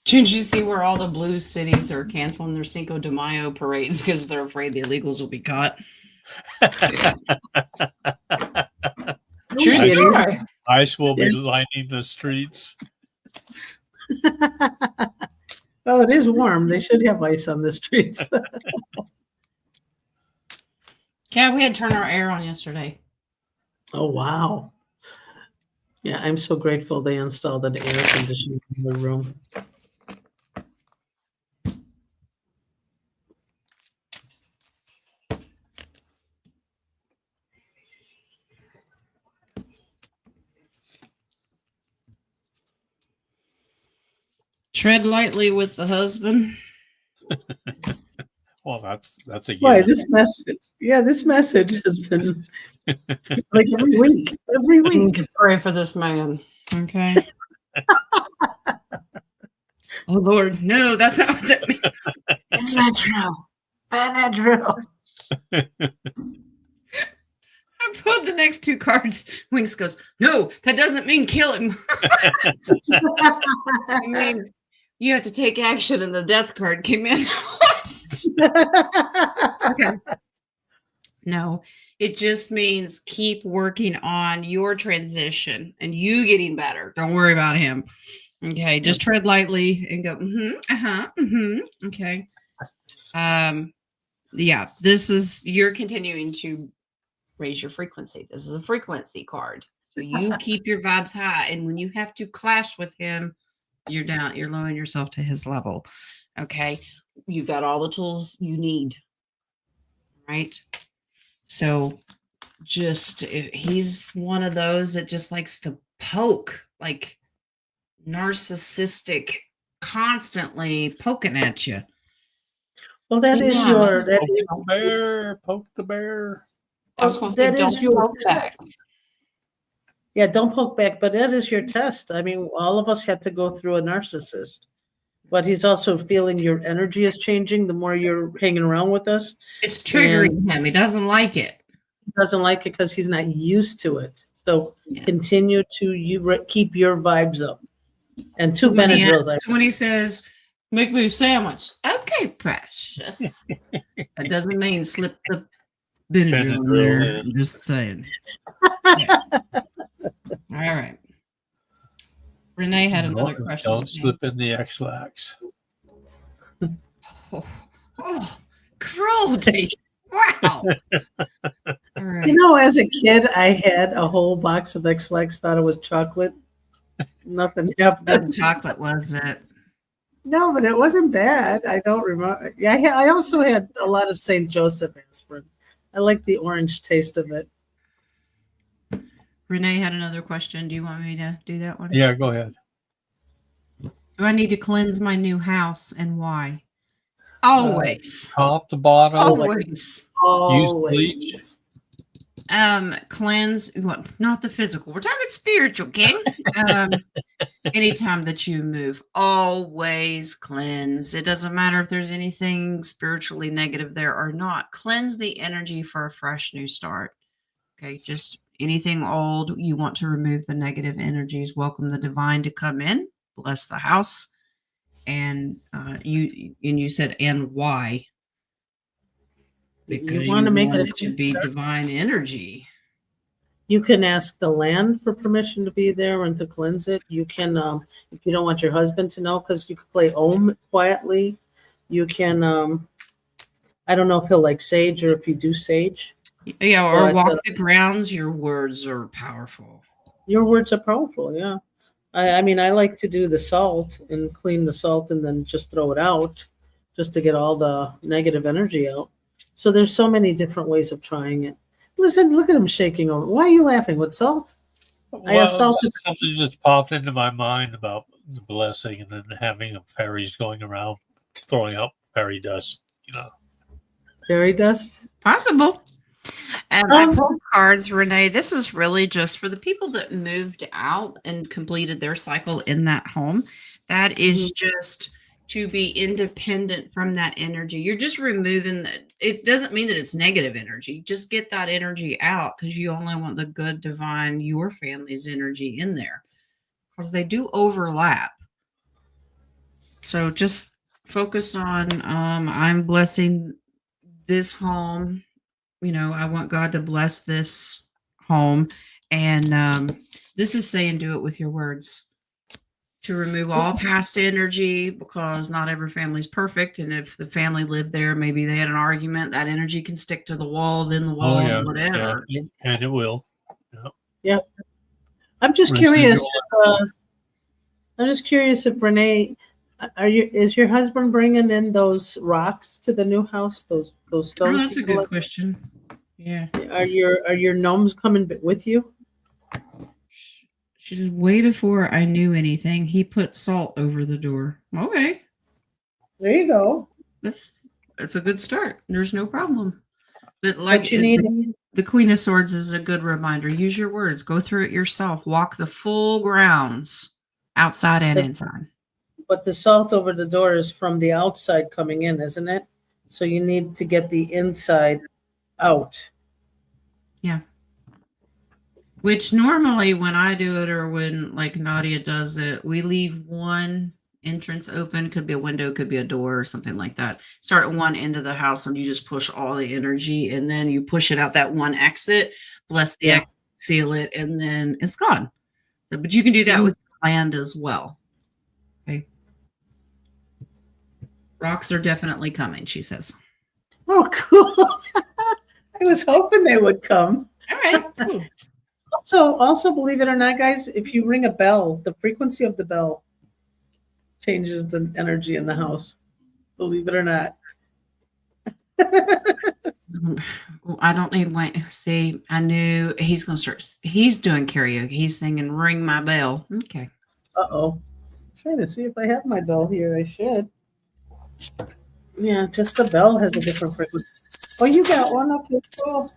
Did you see where all the blue cities are canceling their Cinco de Mayo parades because they're afraid the illegals will be caught? Ice will be lining the streets. Well, it is warm. They should have ice on the streets. Yeah, we had to turn our air on yesterday. Oh, wow. Yeah, I'm so grateful they installed an air conditioner in the room. Tread lightly with the husband. Well, that's a Why this message? Yeah, this message has been like every week. Pray for this man. Okay. Oh Lord, no, that's not what that means. Benadryl. I'm pulled the next two cards. Winks goes, no, that doesn't mean kill him. I mean, you have to take action, and the death card came in. Okay. No, it just means keep working on your transition and you getting better. Don't worry about him. Okay, just tread lightly and go, okay. Yeah, this is, you're continuing to raise your frequency. This is a frequency card. So you keep your vibes high. And when you have to clash with him, you're down, you're lowering yourself to his level. Okay. You've got all the tools you need. Right. So just, he's one of those that just likes to poke, like narcissistic, constantly poking at you. Well, that Yeah, is your that's that Poke is, the bear, poke the bear. I was going to say, that is don't your poke back. test. Yeah, don't poke back, but that is your test. I mean, all of us have to go through a narcissist, but he's also feeling your energy is changing the more you're hanging around with us. It's triggering him. He doesn't like it. He doesn't like it because he's not used to it. So Yeah. continue to keep your vibes up. And two Benadryls. When he says, make me a sandwich. Okay, precious. That doesn't mean slip the Benadryl in there. I'm just saying. Yeah. All right. Renee had another question. Don't slip in the X-Lax. Oh, cruelty. Wow. All right. You know, as a kid, I had a whole box of X-Lax, thought it was chocolate. Nothing happened. What chocolate was it? No, but it wasn't bad. I don't remember. Yeah, I also had a lot of St. Joseph aspirin. I like the orange taste of it. Renee had another question. Do you want me to do that one? Yeah, go ahead. Do I need to cleanse my new house and why? Always. Top to bottom. Always. Use bleach. Cleanse, well, not the physical. We're talking spiritual, King. Anytime that you move, always cleanse. It doesn't matter if there's anything spiritually negative there or not. Cleanse the energy for a fresh new start. Okay, just anything old, you want to remove the negative energies. Welcome the divine to come in, bless the house. And you said, and why? Because you want to make it to be divine energy. You can ask the land for permission to be there and to cleanse it. You can, if you don't want your husband to know, because you can play Om quietly. You can, I don't know if he'll like sage or if you do sage. Yeah, or walk the grounds. Your words are powerful. Your words are powerful, yeah. I mean, I like to do the salt and clean the salt and then just throw it out just to get all the negative energy out. So there's so many different ways of trying it. Listen, look at him shaking over. Why are you laughing? With salt? Well, something just popped into my mind about the blessing and then having fairies going around throwing up fairy dust, you know. Fairy dust? Possible. And I pulled cards, Renee. This is really just for the people that moved out and completed their cycle in that home. That is just to be independent from that energy. You're just removing that. It doesn't mean that it's negative energy. Just get that energy out because you only want the good, divine, your family's energy in there because they do overlap. So just focus on, I'm blessing this home. You know, I want God to bless this home. And this is saying do it with your words. To remove all past energy because not every family is perfect. And if the family lived there, maybe they had an argument, that energy can stick to the walls, in the walls, whatever. Yeah, and it will. Yeah. I'm just curious. I'm just curious if Renee, is your husband bringing in those rocks to the new house? Those stones? Oh, that's a good question. Yeah. Are your gnomes coming with you? She says, way before I knew anything, he put salt over the door. Okay. There you go. That's a good start. There's no problem. But like you need the Queen of Swords is a good reminder. Use your words. Go through it yourself. Walk the full grounds, outside and inside. But the salt over the door is from the outside coming in, isn't it? So you need to get the inside out. Yeah. Which normally when I do it or when like Nadia does it, we leave one entrance open. Could be a window, could be a door or something like that. Start at one end of the house and you just push all the energy and then you push it out that one exit, bless the exit, seal it, and then it's gone. So, but you can do that with land as well. Okay. Rocks are definitely coming, she says. Oh, cool. I was hoping they would come. All right. Cool. Also, believe it or not, guys, if you ring a bell, the frequency of the bell changes the energy in the house. Believe it or not. I don't need wait. See, I knew he's gonna start. He's doing karaoke. He's singing "Ring My Bell." Okay. Uh-oh. Trying to see if I have my bell here. I should. Yeah, just the bell has a different frequency. Oh, you got one? Okay, cool.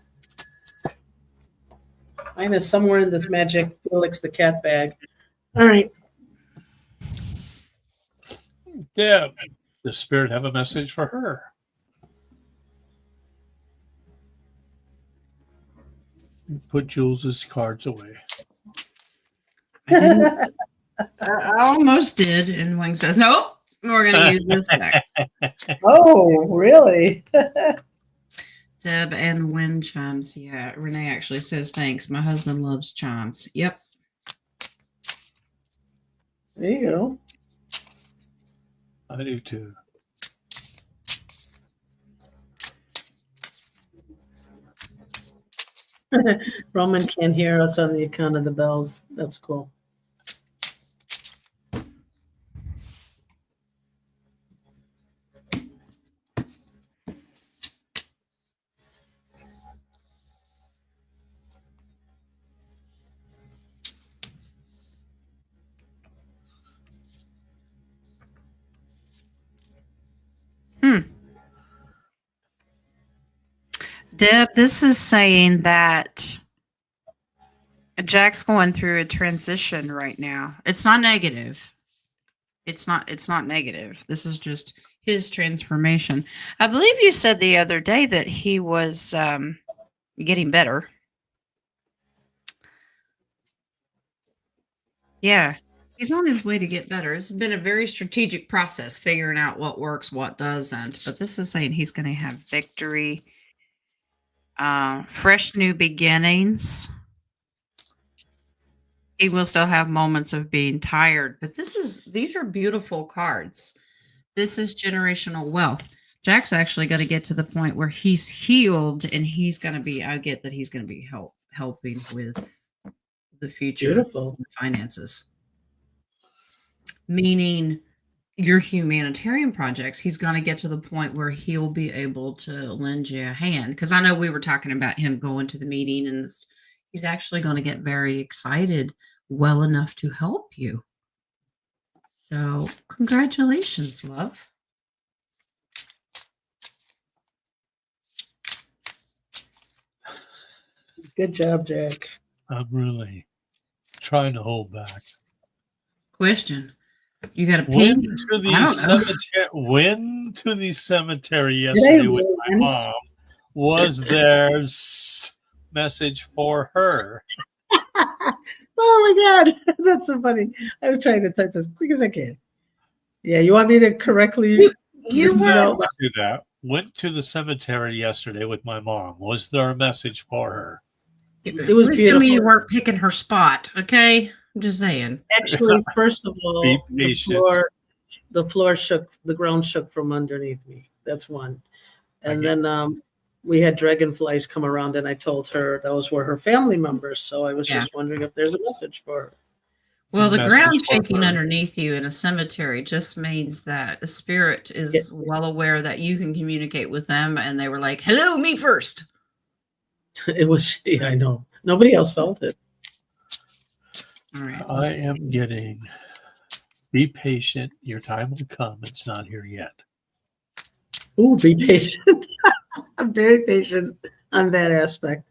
Mine is somewhere in this magic Felix the cat bag. All right. Deb, does Spirit have a message for her? Put Jules's cards away. I didn't. I almost did, and Wing says, "Nope, we're gonna use this back." Oh, really? Deb and wind chimes. Yeah, Renee actually says thanks. My husband loves chimes. Yep. There you go. I do too. Roman can't hear us on the account of the bells. That's cool. Deb, this is saying that Jack's going through a transition right now. It's not negative. It's not negative. This is just his transformation. I believe you said the other day that he was getting better. Yeah. He's on his way to get better. It's been a very strategic process figuring out what works, what doesn't. But this is saying he's going to have victory. Fresh new beginnings. He will still have moments of being tired, but these are beautiful cards. This is generational wealth. Jack's actually going to get to the point where he's healed and he's going to be, I get that he's going to be helping with the future Beautiful finances. Meaning your humanitarian projects, he's going to get to the point where he'll be able to lend you a hand. Because I know we were talking about him going to the meeting and he's actually going to get very excited well enough to help you. So congratulations, love. Good job, Jack. I'm really trying to hold back. Question. You got a Went ping? to the cemetery Did I yesterday with my really? mom. Was there message for her? Oh my God, that's so funny. I was trying to type as quick as I can. Yeah, you want me to correctly? You were. Do that. Went to the cemetery yesterday with my mom. Was there a message for her? It was Please tell beautiful. me you weren't picking her spot, okay? I'm just saying. Actually, first of all, Be patient. the floor shook, the ground shook from underneath me. That's one. And then we had dragonflies come around, and I told her those were her family members. So I was just wondering if there's a message for her. Well, the ground shaking underneath you in a cemetery just means that the spirit is well aware that you can communicate with them, and they were like, "Hello, me first." It was, I know. Nobody else felt it. All right. I am getting, be patient. Your time will come. It's not here yet. Ooh, be patient. I'm very patient on that aspect.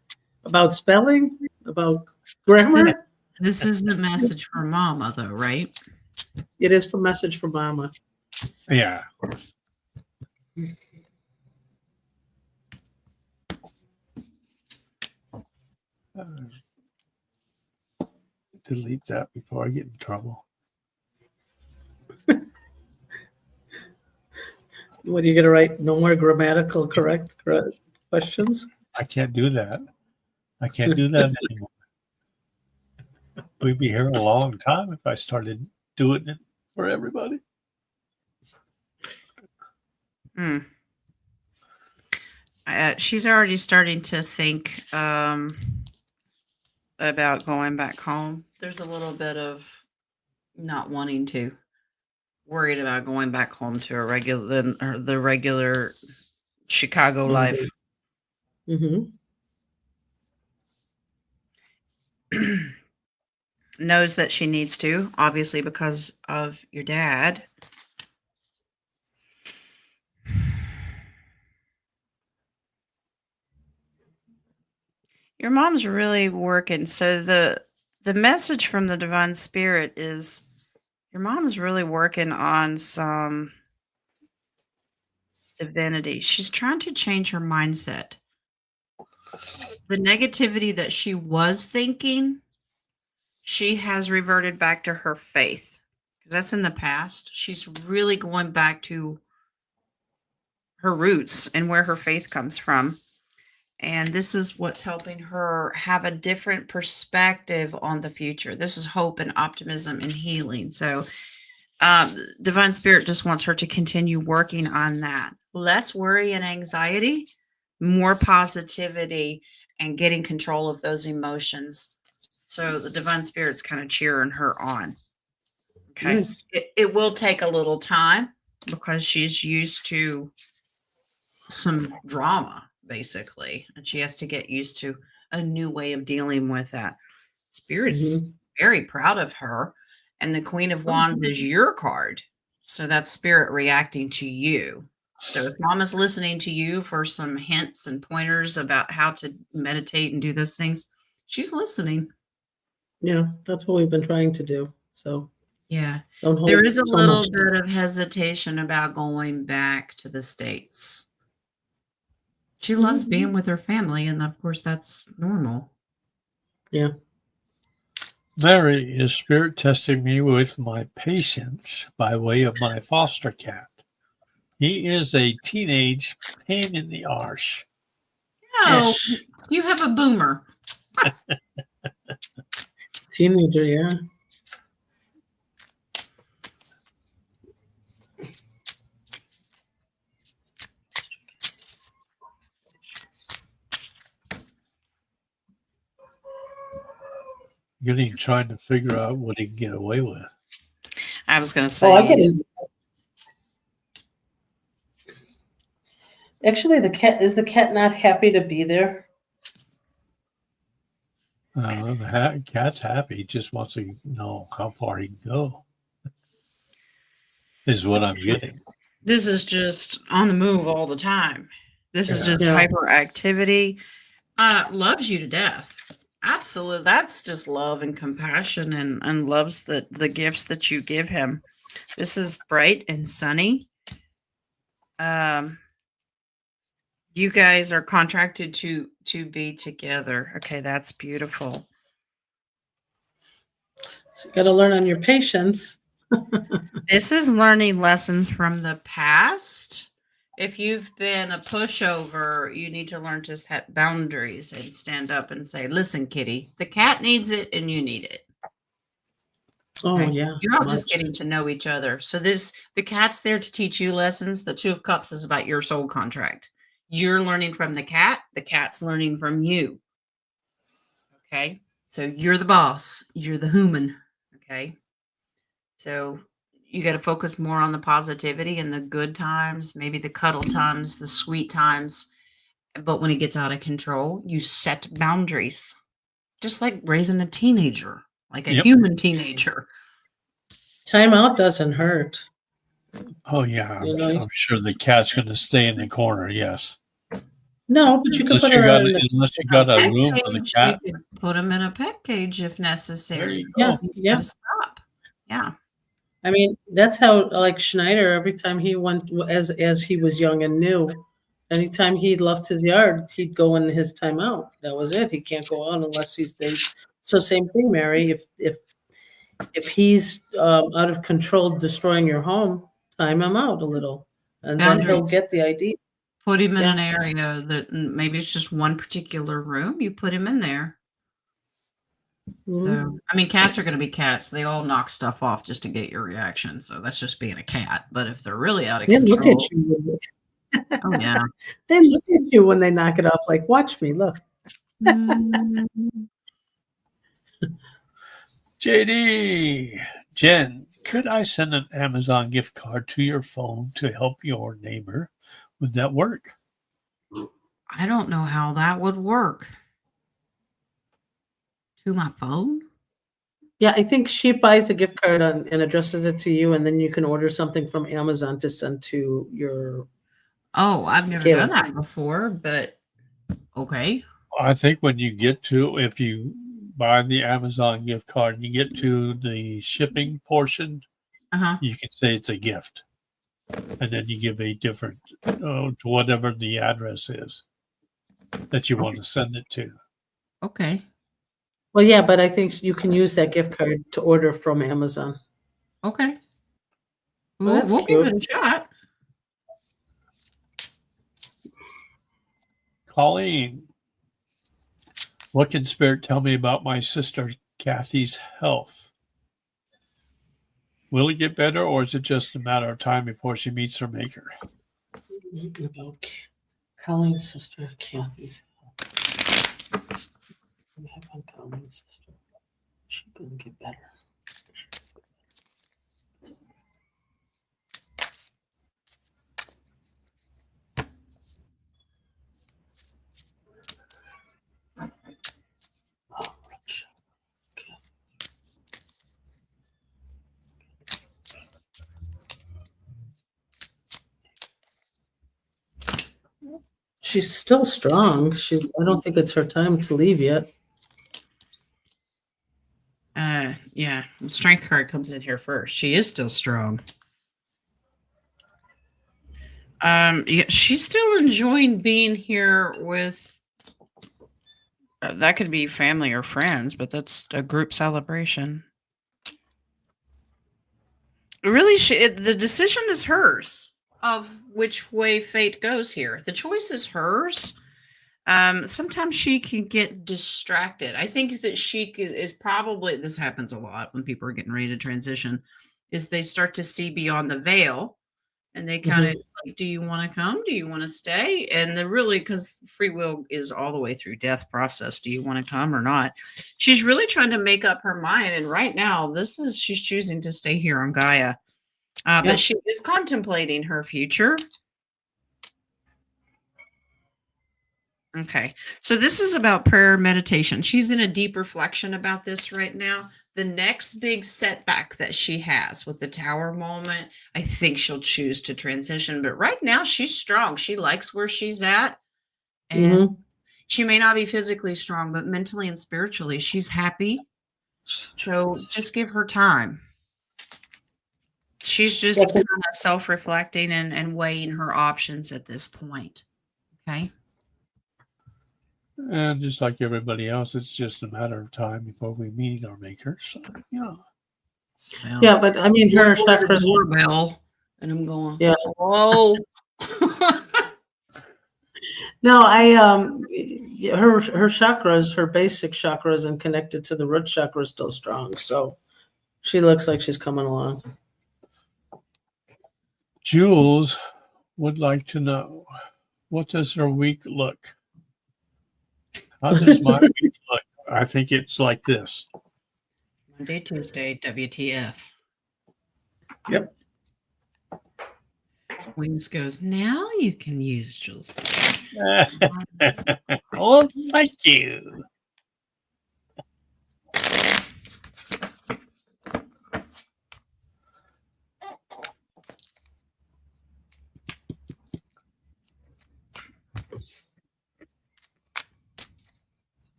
About spelling, about grammar. This is the message for Mama, though, right? It is for message for Mama. Yeah. delete that before I get in trouble. What are you going to write? No more grammatical correct questions? I can't do that. I can't do that anymore. We'd be here a long time if I started doing it for everybody. She's already starting to think about going back home. There's a little bit of not wanting to, worried about going back home to the regular Chicago life. Mm-hmm. Knows that she needs to, obviously, because of your dad. Your mom's really working. So the message from the divine spirit is your mom's really working on some divinity. She's trying to change her mindset. The negativity that she was thinking, she has reverted back to her faith. That's in the past. She's really going back to her roots and where her faith comes from. And this is what's helping her have a different perspective on the future. This is hope and optimism and healing. So divine spirit just wants her to continue working on that. Less worry and anxiety, more positivity, and getting control of those emotions. So the divine spirit's kind of cheering her on. Okay. Nice. It will take a little time because she's used to some drama, basically, and she has to get used to a new way of dealing with that. Spirit's very proud of her, and the Queen of Wands is your card. So that's spirit reacting to you. So if Mama's listening to you for some hints and pointers about how to meditate and do those things, she's listening. Yeah, that's what we've been trying to do. So yeah, don't hold there is a so little much. bit of hesitation about going back to the States. She loves being with her family, and of course that's normal. Yeah. Mary is spirit testing me with my patience by way of my foster cat. He is a teenage pain in the arse. No, Ish. you have a boomer. Teenager, yeah. Getting trying to figure out what he can get away with. I was going to say. Oh, I get it. Actually, the cat not happy to be there? The cat's happy. He just wants to know how far he can go. Is what I'm getting. This is just on the move all the time. This is just Yeah. hyperactivity. Loves you to death. Absolutely. That's just love and compassion and loves the gifts that you give him. This is bright and sunny. You guys are contracted to be together. Okay, that's beautiful. So you got to learn on your patience. This is learning lessons from the past. If you've been a pushover, you need to learn to set boundaries and stand up and say, listen, kitty, the cat needs it and you need it. Oh, Okay? yeah. You're all just getting to know each other. So the cat's there to teach you lessons. The Two of Cups is about your soul contract. You're learning from the cat's learning from you. Okay? So you're the boss. You're the human. Okay? So you got to focus more on the positivity and the good times, maybe the cuddle times, the sweet times. But when it gets out of control, you set boundaries, just like raising a teenager, like a human teenager. Timeout doesn't hurt. Oh, yeah. I'm sure the cat's going to stay in the corner. Yes. No, but you can Unless put her in unless you got a room for the cat. You could put him in a pet cage if necessary. There you go. Yeah. Stop. Yeah. I mean, that's how, like Schneider, every time he went, as he was young and new, anytime he left his yard, he'd go in his timeout. That was it. He can't go out unless they So same thing, Mary. If he's out of control, destroying your home, time him out a little, and then he'll Boundaries. get the idea. Put him in an Yeah. area that maybe it's just one particular room. You put him in there. Mhm. So, I mean, cats are going to be cats. They all knock stuff off just to get your reaction. So that's just being a cat. But if they're really out of They look at control, you. oh yeah. They look at you when they knock it off. Like, watch me. Look. Mm, JD, Jen, could I send an Amazon gift card to your phone to help your neighbor? Would that work? I don't know how that would work. To my phone? Yeah, I think she buys a gift card and addresses it to you, and then you can order something from Amazon to send to your. Oh, I've never done Caleb. that before, but okay. I think when you get to, if you buy the Amazon gift card and you get to the shipping portion, Uh-huh. you can say it's a gift. And then you give a different, to whatever the address is that you want to send it to. Okay. Well, yeah, but I think you can use that gift card to order from Amazon. Okay. Well, that's We'll give cute. it a shot. Colleen, what can Spirit tell me about my sister Kathy's health? Will it get better, or is it just a matter of time before she meets her maker? Okay. Colleen's sister, Kathy's. We have one Colleen's sister. She couldn't get better. Oh, she's still strong. I don't think it's her time to leave yet. Yeah. The strength card comes in here first. She is still strong. Yeah, she's still enjoying being here with that could be family or friends, but that's a group celebration. Really, the decision is hers of which way fate goes here. The choice is hers. Sometimes she can get distracted. I think that is probably, this happens a lot when people are getting ready to transition, is they start to see beyond the veil and they kind of like, do you want to come? Do you want to stay? And they're really, because free will is all the way through death process. Do you want to come or not? She's really trying to make up her mind. And right now, she's choosing to stay here on Gaia. But she is contemplating her future. Okay. So this is about prayer meditation. She's in a deep reflection about this right now. The next big setback that she has with the tower moment, I think she'll choose to transition. But right now, she's strong. She likes where she's at. And she may not be physically strong, but mentally and spiritually, she's happy. So just give her time. She's just kind of self-reflecting and weighing her options at this point. Okay. And just like everybody else, it's just a matter of time before we meet our maker. So, yeah. Well, Yeah, but I mean, her chakras. Doorbell, and I'm going. Yeah. Oh. No, her chakras, her basic chakras, and connected to the root chakra is still strong. So she looks like she's coming along. Jules would like to know, what does her week look? How does my week look? I think it's like this. Monday, Tuesday, WTF. Yep. Wings goes, now you can use Jules. Oh, thank you.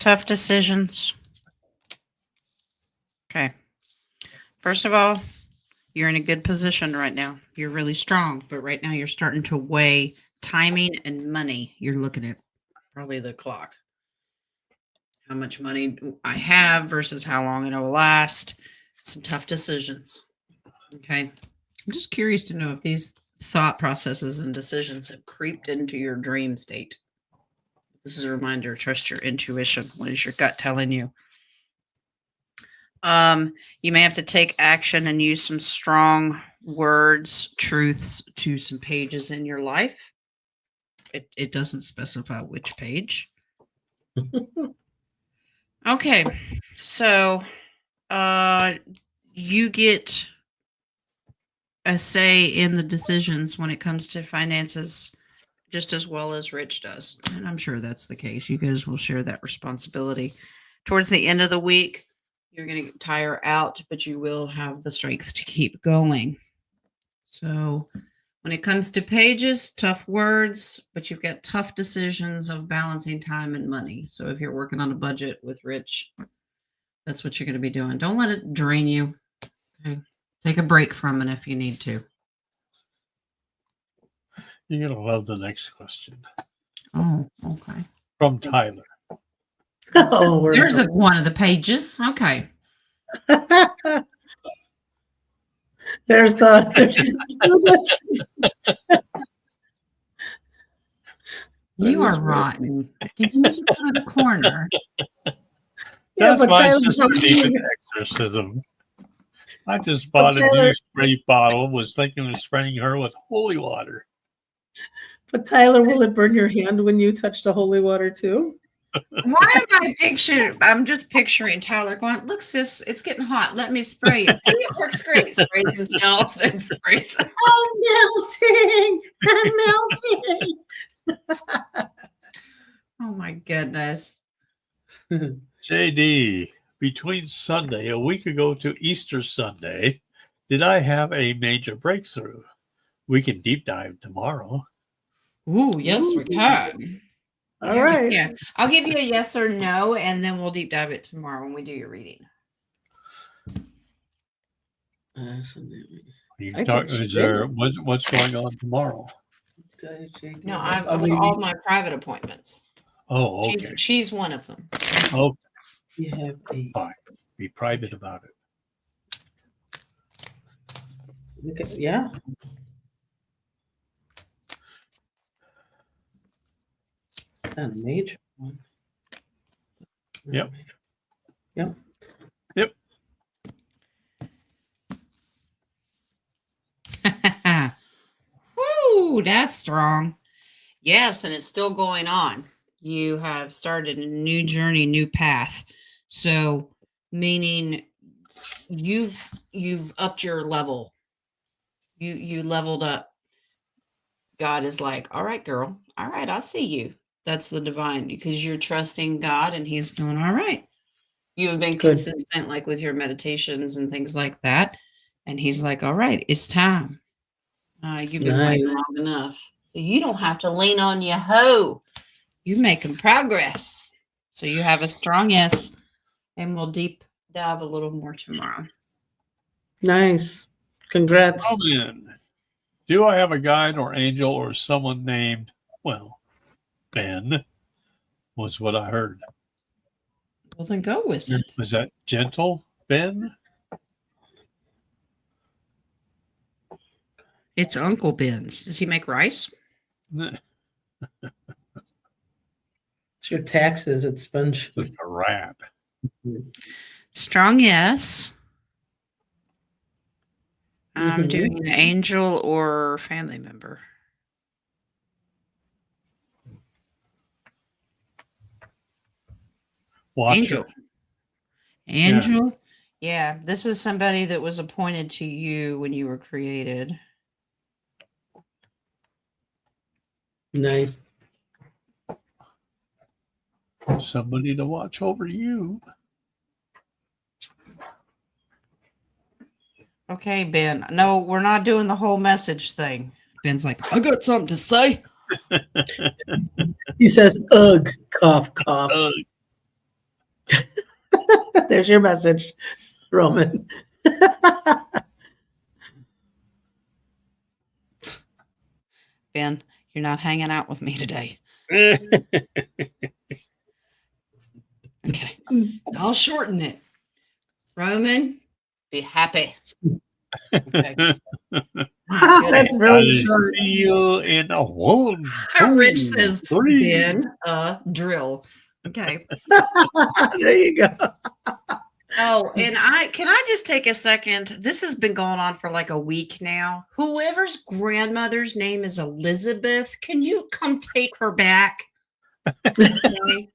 Tough decisions. Okay. First of all, you're in a good position right now. You're really strong, but right now you're starting to weigh timing and money. You're looking at probably the clock. How much money I have versus how long it will last. Some tough decisions. Okay. I'm just curious to know if these thought processes and decisions have creeped into your dream state. This is a reminder, trust your intuition. What is your gut telling you? You may have to take action and use some strong words, truths to some pages in your life. It doesn't specify which page. Okay, so you get a say in the decisions when it comes to finances just as well as Rich does. And I'm sure that's the case. You guys will share that responsibility. Towards the end of the week, you're going to tire out, but you will have the strength to keep going. So when it comes to pages, tough words, but you've got tough decisions of balancing time and money. So if you're working on a budget with Rich, that's what you're going to be doing. Don't let it drain you. Okay? Take a break from it if you need to. You're going to love the next question. Oh, okay. From Tyler. Oh, There's one of the pages. Okay. there's You are rotten. Did you need to go to the corner? Yeah, That's but my Tyler- sister needed exorcism. I just bought a new Tyler- spray bottle, was thinking of spraying her with holy water. But Tyler, will it burn your hand when you touch the holy water too? Why am I picturing? I'm just picturing Tyler going, "Look, sis, it's getting hot. Let me spray you." See, it works great. Sprays himself, then sprays. I'm melting. I'm melting. Oh my goodness. JD, between Sunday, a week ago to Easter Sunday, did I have a major breakthrough? We can deep dive tomorrow. Ooh, yes, we can. All right. Yeah, I'll give you a yes or no, and then we'll deep dive it tomorrow when we do your reading. You I talk, think she is there, did. what's going on tomorrow? No, I've all my private appointments. Oh, okay. She's one of them. Oh, You have a fine. Be private about it. okay, yeah. Not a major one. Yep. Yep. Yep. Woo, that's strong. Yes, and it's still going on. You have started a new journey, new path. So, meaning you've upped your level. You leveled up. God is like, "All right, girl. All right, I see you." That's the divine because you're trusting God and he's going, "All right." You have been Good. consistent like with your meditations and things like that. And he's like, "All right, it's time. You've been waiting Nice. long enough. So you don't have to lean on your hoe. You're making progress." So you have a strong yes. And we'll deep dive a little more tomorrow. Nice. Congrats. Oh, then, do I have a guide or angel or someone named, well, Ben? Was what I heard. Well, then go with it. Was that gentle, Ben? It's Uncle Ben's. Does he make rice? It's your taxes at Sponge. Like a rat. Strong yes. I'm Mhm. doing an angel or family member. Watcher. Angel. Yeah, this is somebody that was appointed to you when you were created. Nice. Somebody to watch over you. Okay, Ben. No, we're not doing the whole message thing. Ben's like, "I got something to say." He says, ugh, cough, cough. There's your message, Roman. Ben, you're not hanging out with me today. Okay. I'll shorten it. Roman, be happy. Okay. That's I really short. see you in a one, Rich two, says, three. Ben, drill. Okay. There you go. Oh, and can I just take a second? This has been going on for like a week now. Whoever's grandmother's name is Elizabeth, can you come take her back? Okay.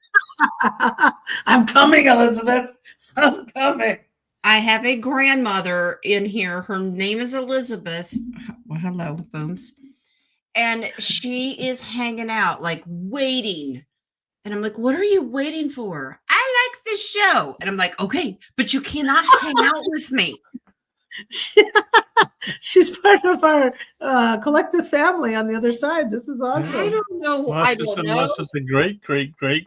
I'm coming, Elizabeth. I'm coming. I have a grandmother in here. Her name is Elizabeth. Well, hello, Booms. And she is hanging out, like waiting. And I'm like, what are you waiting for? I like this show. And I'm like, okay, but you cannot hang out with me. She's part of our collective family on the other side. This is awesome. I don't know. I don't know. Unless it's a great grandmother's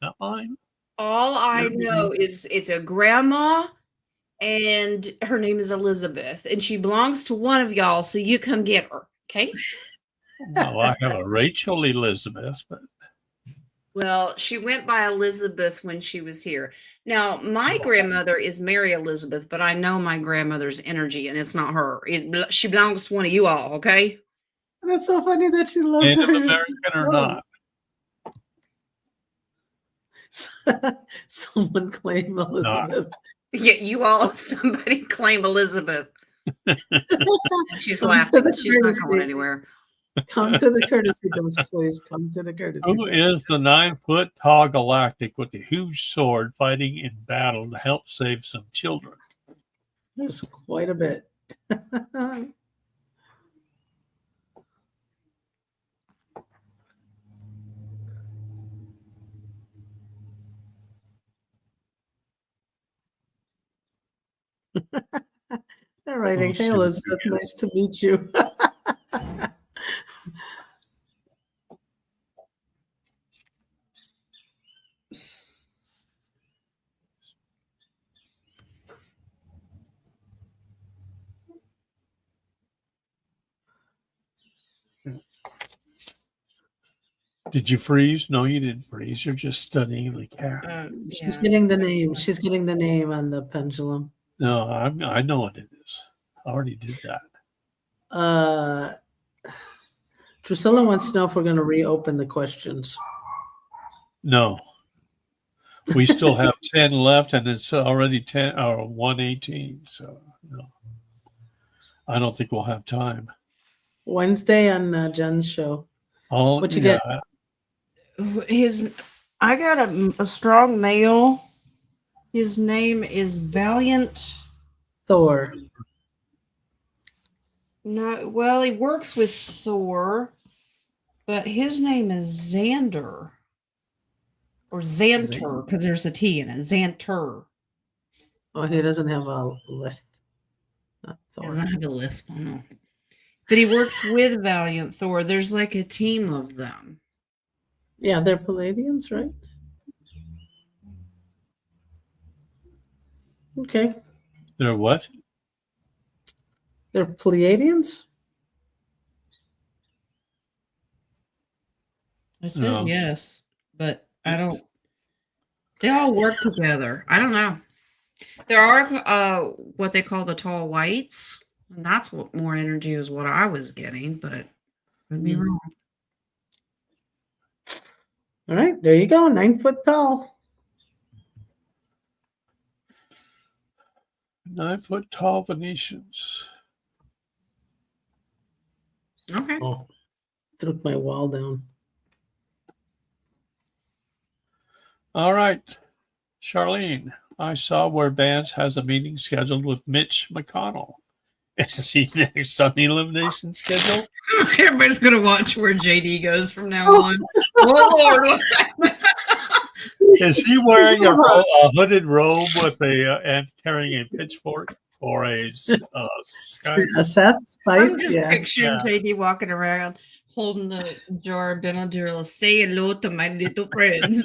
not mine. All I know is it's a grandma and her name is Elizabeth and she belongs to one of y'all. So you come get her. Okay. Well, I have a Rachel Elizabeth, but Well, she went by Elizabeth when she was here. Now, my grandmother is Mary Elizabeth, but I know my grandmother's energy and it's not her. She belongs to one of you all. Okay. That's so funny that she loves Native her. American or not. Someone claim Elizabeth. Yeah, you all, somebody claim Elizabeth. She's Come laughing. to the She's not courtesy. going anywhere. Come to the courtesy desk, please. Come to the courtesy Who desk. is the 9-foot tall galactic with the huge sword fighting in battle to help save some children? There's quite a bit. All right. We'll see Hey, what we Elizabeth. get. Nice to meet you. Did you freeze? No, you didn't freeze. You're just studying the cat. She's getting the name. She's getting the name on the pendulum. No, I know what it is. I already did that. Drusilla wants to know if we're going to reopen the questions. No. We still have 10 left, and it's already 10 or 1:18. So, no. I don't think we'll have time. Wednesday on Jen's show. Oh, What you yeah. get? I got a strong male. His name is Valiant Thor. No, well, he works with Thor, but his name is Xander or Xanter because there's a T in it. Xanter. Oh, he doesn't have a lift. Not He Thor. doesn't have a lift. I don't know. But he works with Valiant Thor. There's like a team of them. Yeah, they're Palladians, right? Okay. They're what? They're Pleiadians? I said No. yes, but I don't. They all work together. I don't know. There are what they call the tall whites, and that's what more energy is what I was getting, but could be wrong. All right, there you go. 9 foot tall. 9-foot tall Venetians. Okay. Oh, took my wall down. All right. Charlene, I saw where Vance has a meeting scheduled with Mitch McConnell. Is he next on the elimination schedule? Everybody's gonna watch where JD goes from now on. Oh Lord! Is he wearing a hooded robe with and carrying a pitchfork or a sky? A set I'm scythe? just Yeah. picturing JD walking around holding the jar of Benadryl. Say hello to my little friends.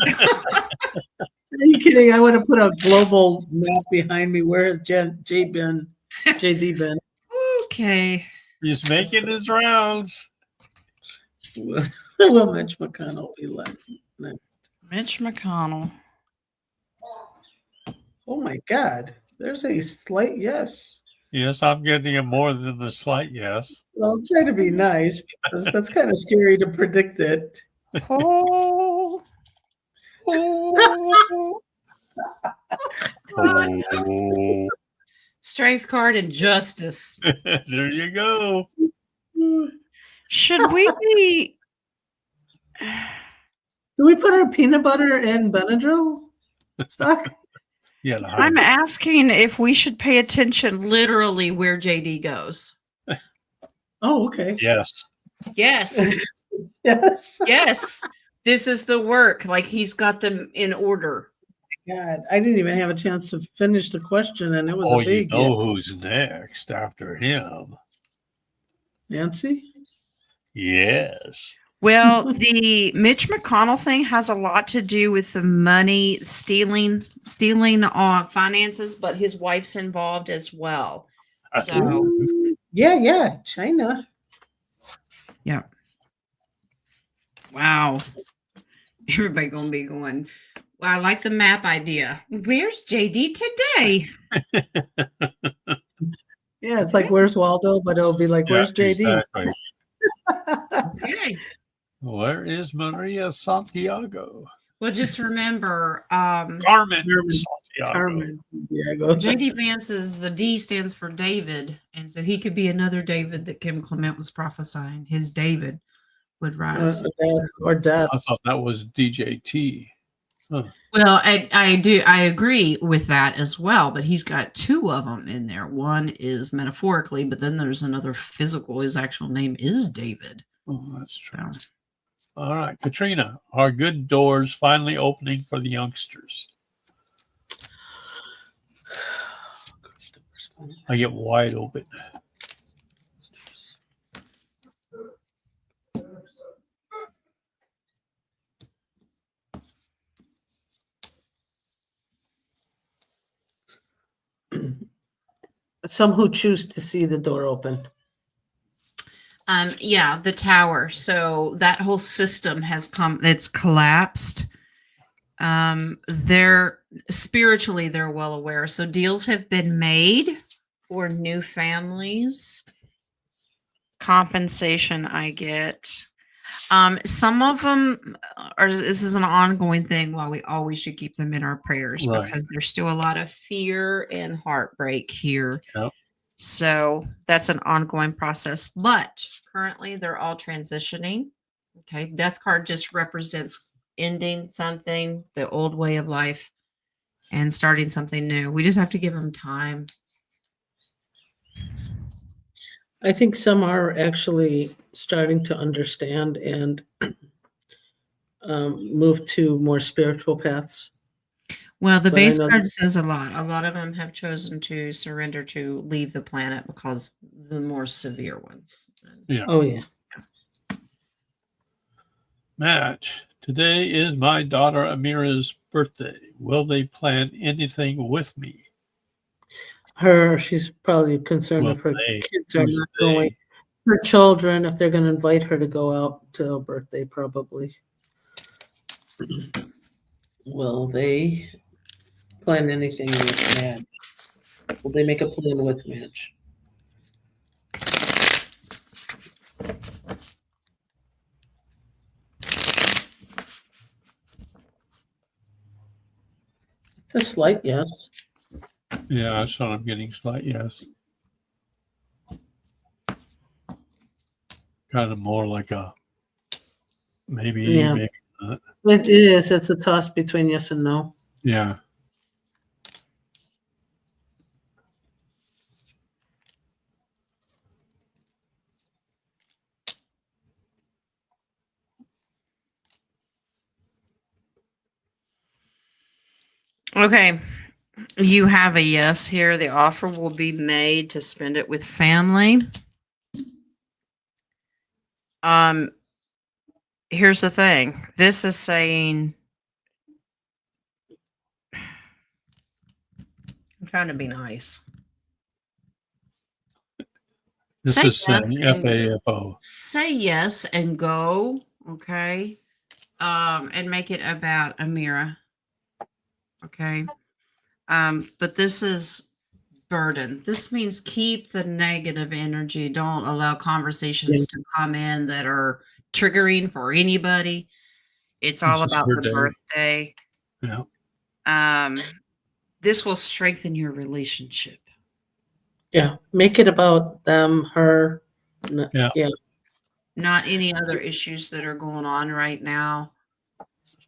Are you kidding? I would have put a global map behind me. Where has JD been? Okay. He's making his rounds. Will Mitch McConnell be left? Mitch McConnell. Oh my God. There's a slight yes. Yes, I'm getting him more than the slight yes. Well, I'll try to be nice because that's kind of scary to predict it. Oh. Oh. Oh. Strength card and justice. There you go. Should we be? Do we put our peanut butter in Benadryl stock? Yeah, I'm asking if we should pay attention literally where JD goes. Oh, okay. yes. Yes. Yes. Yes. This is the work. Like he's got them in order. God, I didn't even have a chance to finish the question, and it was Oh, a big you know yes. who's next after him? Nancy? Yes. Well, the Mitch McConnell thing has a lot to do with the money stealing finances, but his wife's involved as well. So Yeah, China. yeah. Wow. Everybody gonna be going, well, I like the map idea. Where's JD today? Yeah, it's like where's Waldo, but it'll be like where's JD? Exactly. Okay. Where is Maria Santiago? Well, just remember, Carmen Santiago. Carmen Diego. JD Vance is the D stands for David, and so he could be another David that Kim Clement was prophesying. His David would rise. Or death. I thought that was DJT. Huh. Well, I agree with that as well, but he's got two of them in there. One is metaphorically, but then there's another physical. His actual name is David. Oh, that's true. So, All right, Katrina, are good doors finally opening for the youngsters? I get wide open. Some who choose to see the door open. yeah, the tower. So that whole system has it's collapsed. They're spiritually, they're well aware. So deals have been made for new families. Compensation I get. Some of them are, this is an ongoing thing. While we always should keep them in our prayers, Right. because there's still a lot of fear and heartbreak here. Yep. So that's an ongoing process, but currently they're all transitioning. Okay. Death card just represents ending something, the old way of life, and starting something new. We just have to give them time. I think some are actually starting to understand and move to more spiritual paths. Well, the But I base know card says a lot. A lot of them have chosen to surrender to leave the planet because the more severe ones. Yeah. Oh, yeah. Match. Today is my daughter Amira's birthday. Will they plan anything with me? She's probably concerned Will if her they? kids are Who's not they? going. Her children, if they're going to invite her to go out to a birthday, probably. Will they plan anything with Madge? Will they make a plan with Madge? A slight yes. Yeah, that's what I'm getting. Slight yes. Kind of more like a maybe, Yeah. maybe not. It is. It's a toss between yes and no. Yeah. Okay. You have a yes here. The offer will be made to spend it with family. Here's the thing. This is saying, I'm trying to be nice. This Say is yes saying and FAFO. say yes and go, okay? And make it about Amira, okay? But this is burden. This means keep the negative energy. Don't allow conversations to come in that are triggering for anybody. It's all This is about her the day. birthday. Yeah. This will strengthen your relationship. Yeah, make it about them, her. Yeah. Yeah. Not any other issues that are going on right now.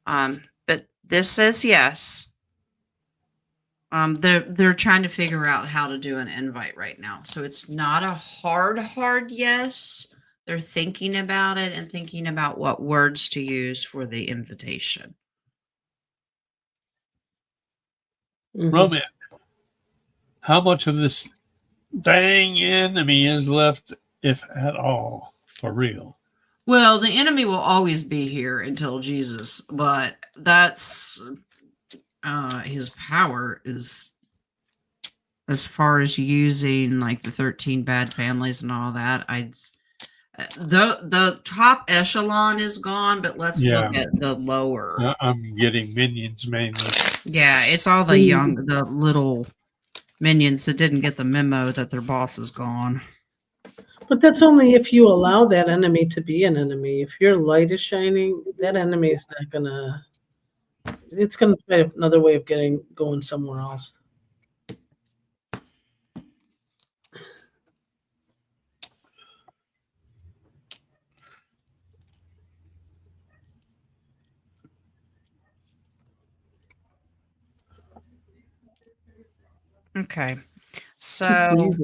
But this says yes. They're trying to figure out how to do an invite right now. So it's not a hard yes. They're thinking about it and thinking about what words to use for the invitation. Mhm. Roman, how much of this dang enemy is left, if at all, for real? Well, the enemy will always be here until Jesus, but that's his power is as far as using like the 13 bad families and all that. The top echelon is gone, but let's look at the lower. I'm getting minions mainly. Yeah, it's all the the little minions that didn't get the memo that their boss is gone. But that's only if you allow that enemy to be an enemy. If your light is shining, that enemy is not gonna. It's gonna find another way of going somewhere else. Okay, so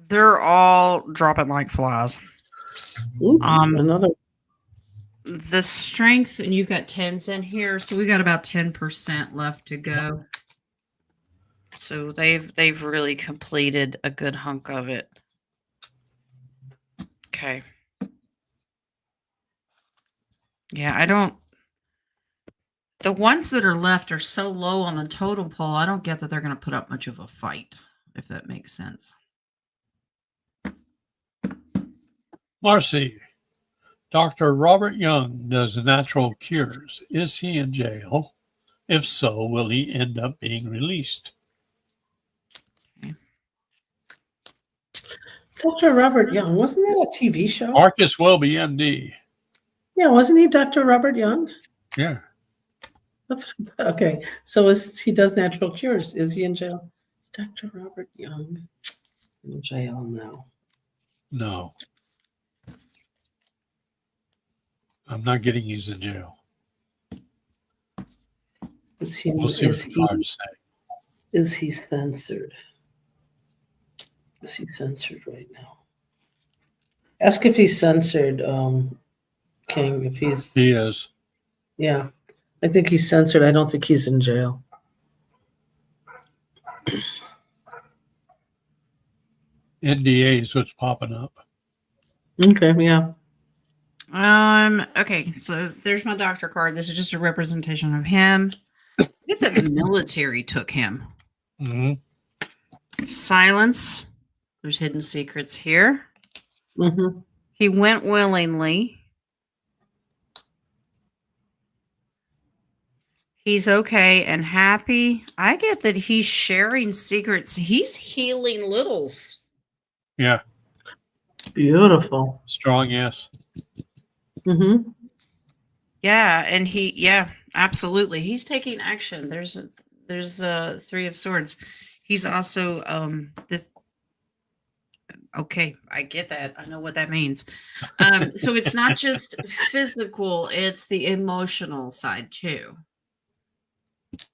they're all dropping like flies. Oops, another. The strength, and you've got 10s in here, so we got about 10% left to go. So they've really completed a good hunk of it. Okay. Yeah, I don't. The ones that are left are so low on the totem pole. I don't get that they're going to put up much of a fight, if that makes sense. Marcy, Dr. Robert Young does natural cures. Is he in jail? If so, will he end up being released? Dr. Robert Young, wasn't that a TV show? Marcus Welby, MD. Yeah, wasn't he Dr. Robert Young? Yeah. That's okay. So he does natural cures? Is he in jail? Dr. Robert Young in jail now? No. I'm not getting he's in jail. Is he? We'll see what the cards say. Is he censored? Is he censored right now? Ask if he's censored, King. If he's. He is. Yeah, I think he's censored. I don't think he's in jail. NDA is what's popping up. Okay, yeah. Okay, so there's my doctor card. This is just a representation of him. Look at the military took him. Mm-hmm. Silence. There's hidden secrets here. Mm-hmm. He went willingly. He's okay and happy. I get that he's sharing secrets. He's healing littles. Yeah. Beautiful. Strong, yes. Mm-hmm. Yeah, and absolutely. He's taking action. There's Three of Swords. He's also this. Okay, I get that. I know what that means. So it's not just physical; it's the emotional side too.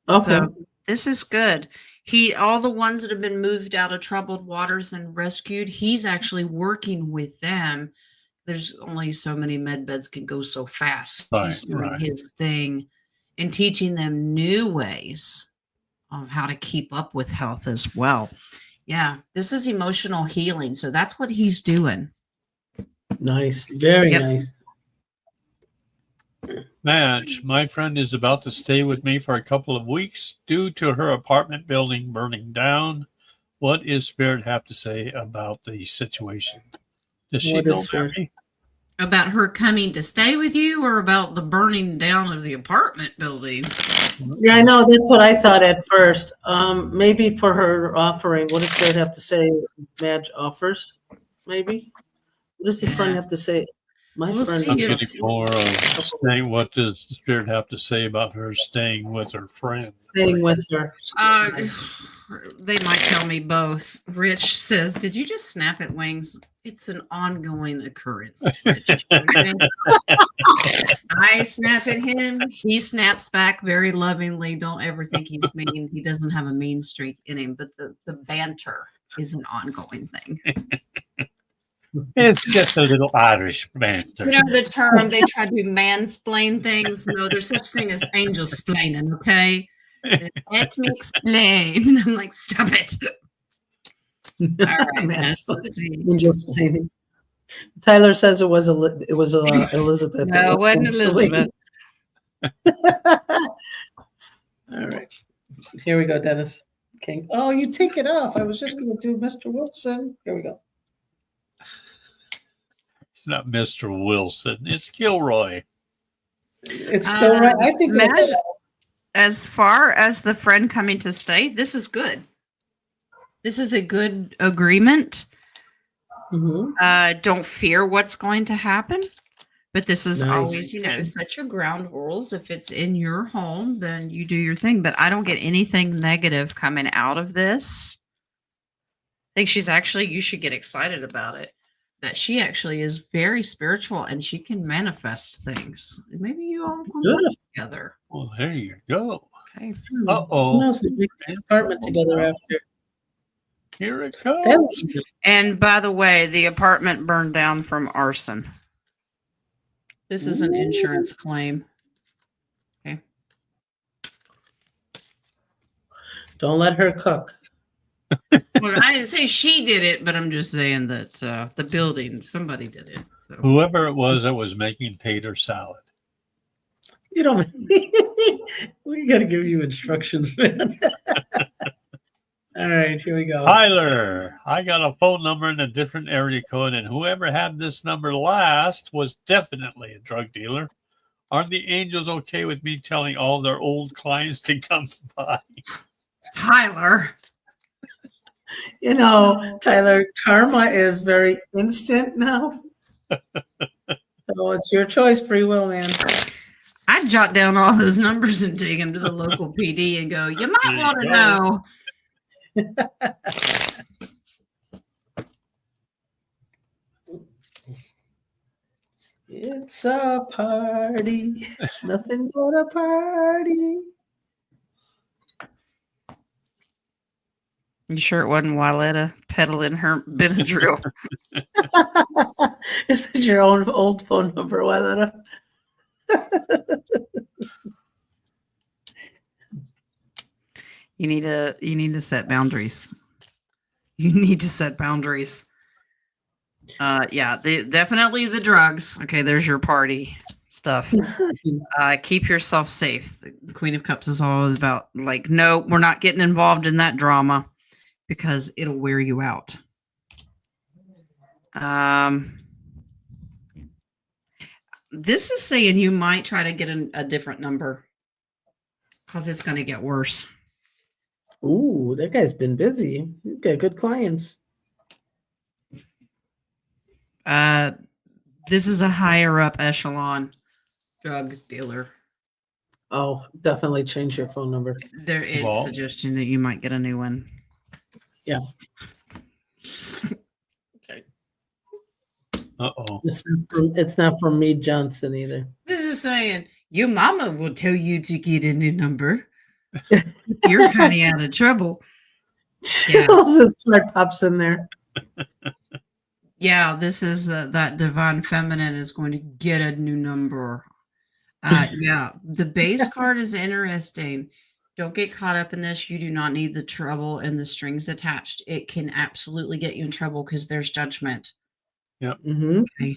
Okay. So this is good. All the ones that have been moved out of troubled waters and rescued, he's actually working with them. There's only so many med beds can go so fast. Right, He's doing his thing and teaching them new ways on how to keep up with health as well. Yeah, this is emotional healing. So that's what he's doing. Nice. Very Yep. nice. Match. My friend is about to stay with me for a couple of weeks due to her apartment building burning down. What is Spirit have to say about the situation? Does she What know, is Spirit? Mary? About her coming to stay with you, or about the burning down of the apartment building? Yeah, I know. That's what I thought at first. Maybe for her offering. What does Spirit have to say? Madge offers, maybe. What does the friend Yeah. have to say? My We'll friend. see I'm if- getting more of saying, what does Spirit have to say about her staying with her friend? Staying with her. They might tell me both. Rich says, "Did you just snap at Wings? It's an ongoing occurrence, Rich. Okay? I snap at him. He snaps back very lovingly. Don't ever think he's mean. He doesn't have a mean streak in him, but the banter is an ongoing thing. It's just a little Irish banter. You know the term, they try to mansplain things. No, there's such thing as angel splaining, okay? Let me explain. And I'm like, stop it. All right. Mansplaining. And just explaining. Tyler says it was Elizabeth. No, it wasn't mansplaining. Elizabeth. All right. Here we go, Dennis King. Oh, you take it off. I was just going to do Mr. Wilson. Here we go. It's not Mr. Wilson. It's Gilroy. It's still right. I think Madge, as far as the friend coming to stay, this is good. This is a good agreement. Mhm. Don't fear what's going to happen. But this is Nice. always, set your ground rules. If it's in your home, then you do your thing. But I don't get anything negative coming out of this. I think you should get excited about it. That she actually is very spiritual and she can manifest things. Maybe you all can work Good. together. Well, there you go. Okay. Uh-oh. Who knows? They make an apartment together after. Here it That comes. was good. And by the way, the apartment burned down from arson. This is an insurance claim. Okay. Don't let her cook. Well, I didn't say she did it, but I'm just saying that the building, somebody did it. So. Whoever it was that was making tater salad. You don't. We got to give you instructions, man. All right, here we go. Tyler, I got a phone number in a different area code, and whoever had this number last was definitely a drug dealer. Aren't the Angels okay with me telling all their old clients to come by? Tyler. You know, Tyler, karma is very instant now. So it's your choice, free will, man. I'd jot down all those numbers and take them to the local PD and go, you might want to know. It's a party, nothing but a party. You sure it wasn't Wyletta peddling her Benadryl? Is it your own old phone number, Wyletta? You need to set boundaries. You need to set boundaries. Definitely the drugs. Okay, there's your party stuff. Keep yourself safe. The Queen of Cups is always about like, no, we're not getting involved in that drama because it'll wear you out. This is saying you might try to get a different number because it's going to get worse. Ooh, that guy's been busy. He's got good clients. This is a higher up echelon drug dealer. Oh, definitely change your phone number. There is Well. suggestion that you might get a new one. Yeah. Okay. Uh-oh. It's not from me, Johnson, either. This is saying your mama will tell you to get a new number. Keep your honey out of trouble. Yeah. This card pops in there. Yeah, this is that divine feminine is going to get a new number. Yeah, the base card is interesting. Don't get caught up in this. You do not need the trouble and the strings attached. It can absolutely get you in trouble because there's judgment. Mhm. Okay.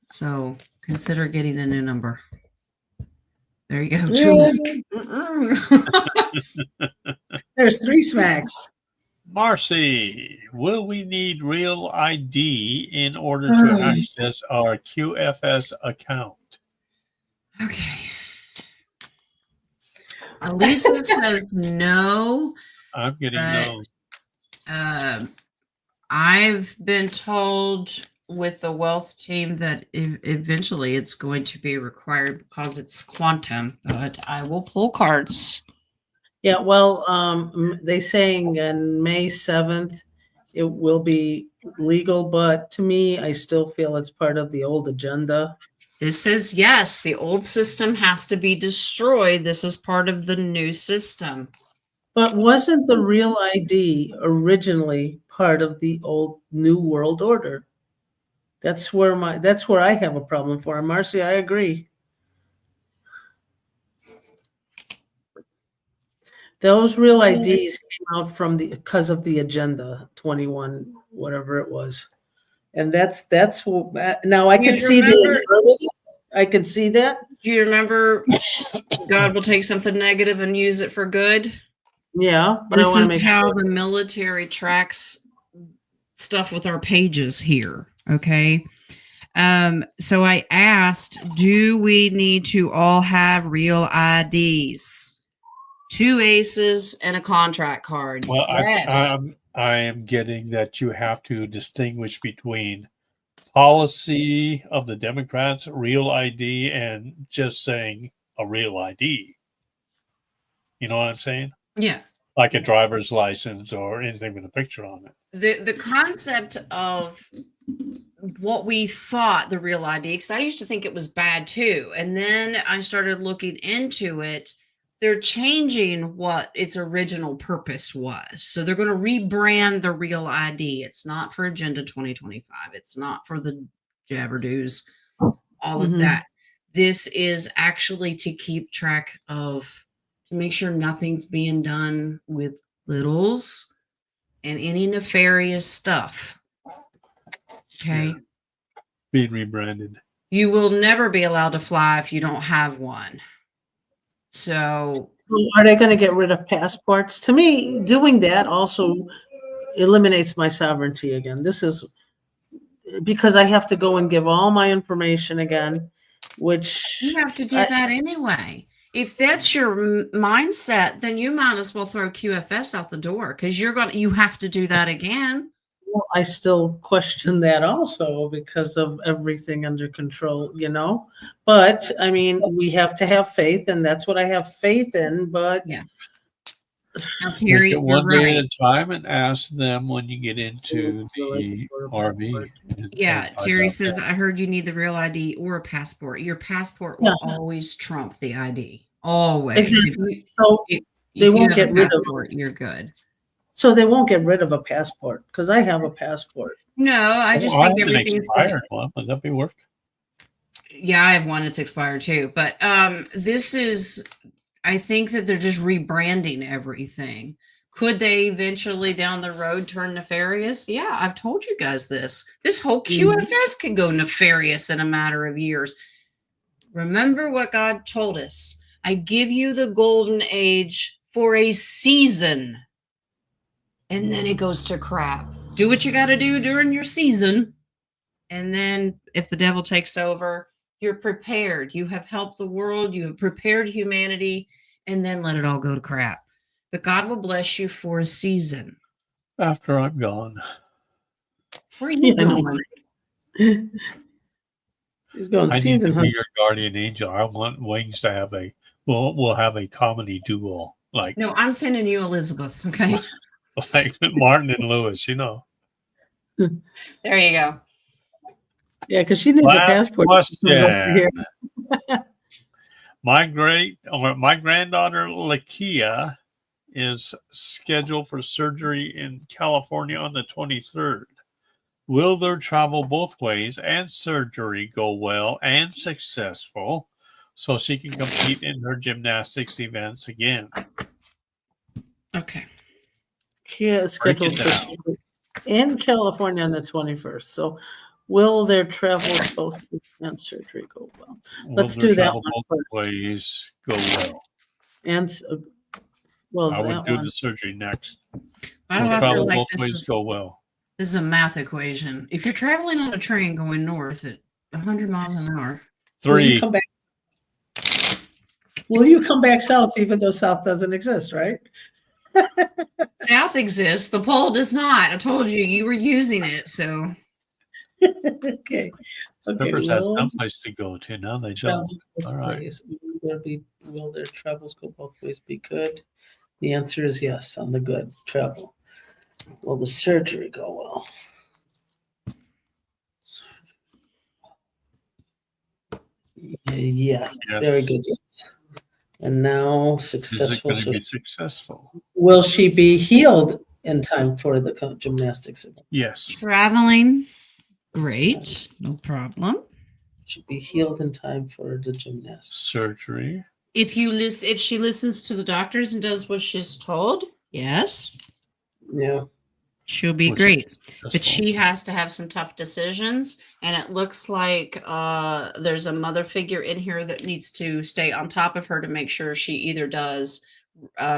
So consider getting a new number. There you go. Yeah. Jules. Mm-mm. There's 3 smacks. Marcy, will we need real ID in order to access our QFS account? Okay. Elisa says no. I'm getting But those. I've been told with the wealth team that eventually it's going to be required because it's quantum, but I will pull cards. Yeah, well, they saying on May 7th it will be legal, but to me, I still feel it's part of the old agenda. This is, yes, the old system has to be destroyed. This is part of the new system. But wasn't the real ID originally part of the old New World Order? That's where I have a problem for. Marcy, I agree. Those real IDs came out from because of the agenda 21, whatever it was. And that's now I Do you could see remember- I could see that. Do you remember God will take something negative and use it for good? Yeah, but I This want is to make how sure. the military tracks stuff with our pages here. Okay. So I asked, do we need to all have real IDs? 2 aces and a contract card. Well, Yes. I am getting that you have to distinguish between policy of the Democrats, real ID, and just saying a real ID. You know what I'm saying? Yeah. Like a driver's license or anything with a picture on it. The concept of what we thought the real ID, because I used to think it was bad too. And then I started looking into it. They're changing what its original purpose was. So they're going to rebrand the real ID. It's not for Agenda 2025. It's not for the Jabberdoos, all of Mhm. that. This is actually to keep track of, to make sure nothing's being done with littles and any nefarious stuff. Okay. Yeah. Being rebranded. You will never be allowed to fly if you don't have one. So, Are they going to get rid of passports? To me, doing that also eliminates my sovereignty again. This is because I have to go and give all my information again, which you have to do I- that anyway. If that's your mindset, then you might as well throw QFS out the door because you have to do that again. well, I still question that also because of everything under control, But I mean, we have to have faith, and that's what I have faith in. But Yeah. Now, Terry, Take it you're one day at right. a time and ask them when you get into the RV. Yeah, and Terry find out says, that. I heard you need the real ID or a passport. Your passport will always trump the ID. Always. Exactly. So If they you won't have a get rid of. passport, you're good. So they won't get rid of a passport because I have a passport. No, I just I think have an everything's expired one. Would that be work? Yeah, I have one that's expired too. But this is, I think that they're just rebranding everything. Could they eventually down the road turn nefarious? Yeah, I've told you guys this. This whole QFS could go nefarious in a matter of years. Remember what God told us. I give you the golden age for a season. And then it goes to crap. Do what you got to do during your season. And then if the devil takes over, you're prepared. You have helped the world. You have prepared humanity. And then let it all go to crap. But God will bless you for a season. After I'm gone. Where are you I know. going? He's going I need season to be hunt. your guardian angel. I want Wings to have we'll have a comedy duel like No, I'm sending you Elizabeth. Okay. like Martin and Lewis, There you go. Yeah, because she needs a Last passport. question. My granddaughter Lakia is scheduled for surgery in California on the 23rd. Will their travel both ways and surgery go well and successful so she can compete in her gymnastics events again? Okay. She is scheduled for surgery in California on the 21st. So Will their travels both and surgery go well? Will Let's their do that travel one both first. ways go well? And well, I would that do one. the surgery next. Why do Will I travel feel like both ways go well? this is a math equation? If you're traveling on a train going north at 100 miles an hour, Will you 3. come back? Will you come back south even though south doesn't exist, right? south exists. The pole does not. I told you you were using it. So Okay. Okay. Rivers has Will someplace to go to. Now they travel don't. both All right. ways. Will their travels go both ways be good? The answer is yes on the good travel. Will the surgery go well? Yes. Yes. Very good. Yes. And now Is it successful. going to be successful? Will she be healed in time for the gymnastics event? Yes. traveling, great, no problem. Should be healed in time for the gymnastics. Surgery. If she listens to the doctors and does what she's told, yes, Yeah. she'll be Will she great. But successful? she has to have some tough decisions, and it looks like there's a mother figure in here that needs to stay on top of her to make sure she either does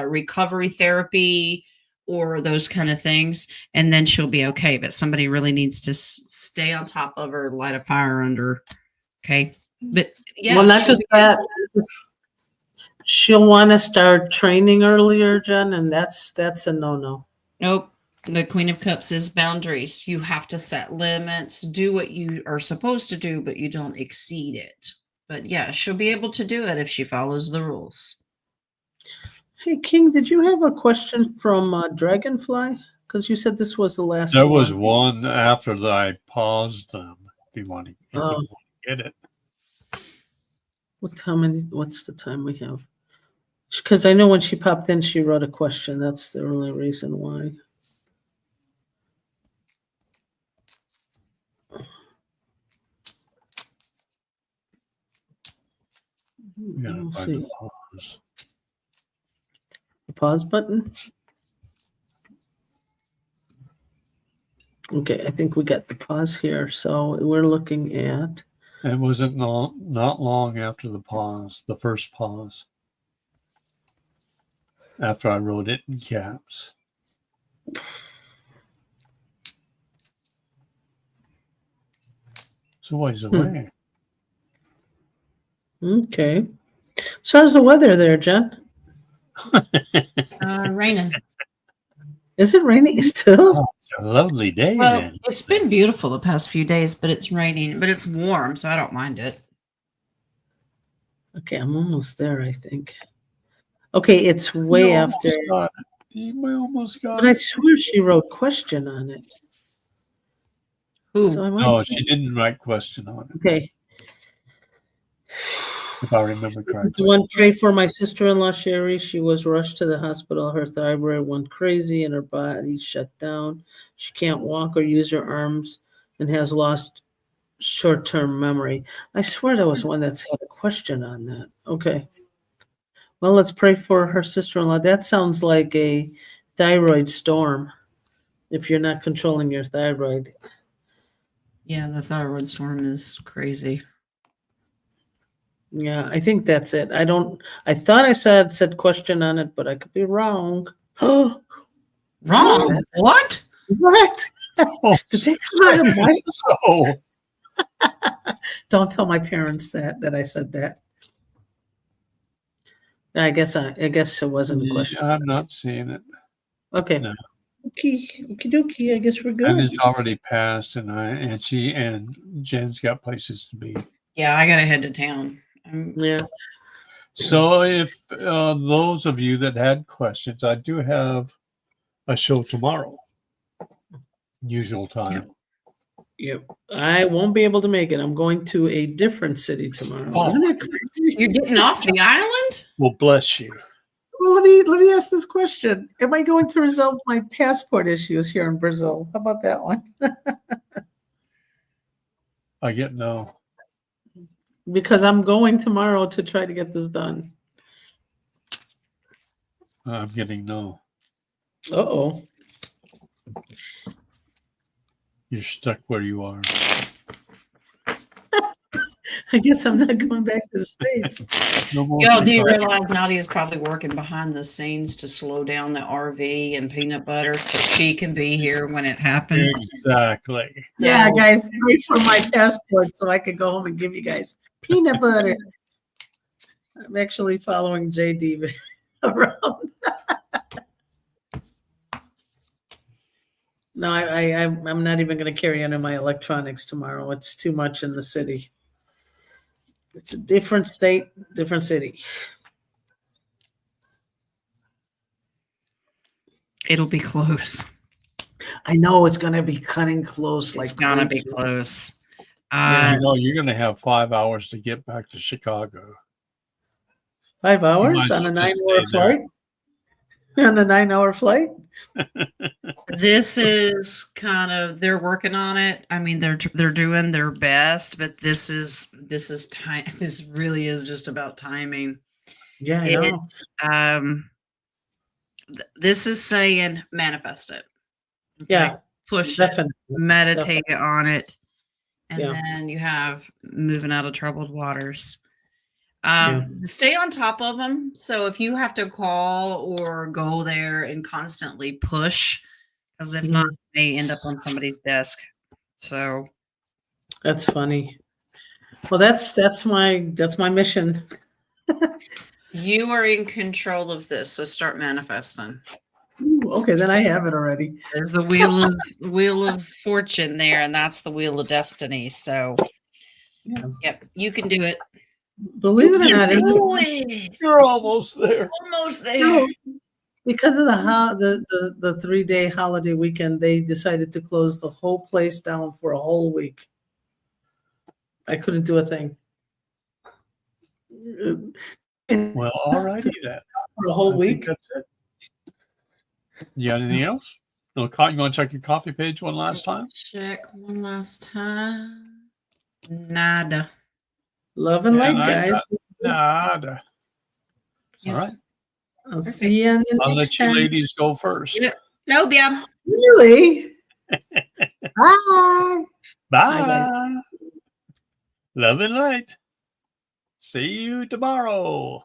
recovery therapy or those kind of things, and then she'll be okay. But somebody really needs to stay on top of her, light a fire under. Okay, but yeah, Well, not she'll just be- that. She'll want to start training earlier, Jen, and that's a no-no. Nope. The Queen of Cups is boundaries. You have to set limits, do what you are supposed to do, but you don't exceed it. But yeah, she'll be able to do it if she follows the rules. Hey, King, did you have a question from Dragonfly? Because you said this was the last There one. was one after that I paused them. If you want to get it. What's the time we have? Because I know when she popped in, she wrote a question. That's the only reason why. You gotta We'll find see. the pause. The pause button. Okay, I think we got the pause here. So we're looking at. It wasn't not long after the pause, the first pause. After I wrote it in caps. So ways away. Okay. So how's the weather there, Jen? Raining. Is it raining still? Oh, it's a lovely day Well, then. it's been beautiful the past few days, but it's raining, but it's warm, so I don't mind it. Okay, I'm almost there, I think. Okay, it's way You after. almost got it. We almost got But I it. swear she wrote question on it. Ooh, So I No, might. she didn't write question on it, Okay. if I remember correctly. One, pray for my sister-in-law, Sherry. She was rushed to the hospital. Her thyroid went crazy and her body shut down. She can't walk or use her arms and has lost short-term memory. I swear there was one that's had a question on that. Okay. Well, let's pray for her sister-in-law. That sounds like a thyroid storm if you're not controlling your thyroid. yeah, the thyroid storm is crazy. Yeah, I think that's it. I thought I said question on it, but I could be wrong. Oh, Wrong. What? what? Oh, Did they come out of my? so Don't tell my parents that I said that. I guess it wasn't a question. I'm not seeing it. Okay. No. Okay, okie dokie. I guess we're And good. it's already passed, and she and Jen's got places to be. Yeah, I gotta head to town. Yeah. So if those of you that had questions, I do have a show tomorrow. Usual time. Yep. I won't be able to make it. I'm going to a different city tomorrow. Oh. Isn't it crazy? You're getting off the island? Well, bless you. Well, let me ask this question. Am I going to resolve my passport issues here in Brazil? How about that one? I get no. Because I'm going tomorrow to try to get this done. I'm getting no. Uh-oh. You're stuck where you are. I guess I'm not going back to the States. No more Y'all do Chicago. realize Nadia's probably working behind the scenes to slow down the RV and peanut butter so she can be here when it happens. Exactly. Yeah, So- guys, pray for my passport so I could go home and give you guys peanut butter. I'm actually following JD around. No, I'm not even going to carry any of my electronics tomorrow. It's too much in the city. It's a different state, different city. It'll be close. I know it's going to be cutting close. It's Like gonna be crazy. close. Yeah. You know, you're going to have 5 hours to get back to Chicago. 5 might hours as on a well just 9-hour stay there. flight? On a 9-hour flight? This is kind of they're working on it. I mean, they're doing their best, but this is time. This really is just about timing. Yeah, I know. This is saying manifest it. Okay? Yeah, Push it, definitely. meditate on it, and Yeah. then you have moving out of troubled waters. Yeah. Stay on top of them. So if you have to call or go there and constantly push, because if not, it may end up on somebody's desk. So That's funny. Well, that's my mission. you are in control of this. So start manifesting. Ooh, okay, then I have it already. There's the wheel of fortune there, and that's the wheel of destiny. So Yeah. yep, you can do it. Believe it or not, Do it. You're almost there. Almost there. No, because of the 3-day holiday weekend, they decided to close the whole place down for a whole week. I couldn't do a thing. Well, all righty then. For a whole I think week. that's it. You got anything else? No, you want to check your coffee page one last time? Check one last time. Nada. Love and light, And I guys. Nada. All right. I'll see you on the I'll next let you time. ladies go first. Yeah. No, yeah. Really? Bye. Bye. guys. Love and light. See you tomorrow.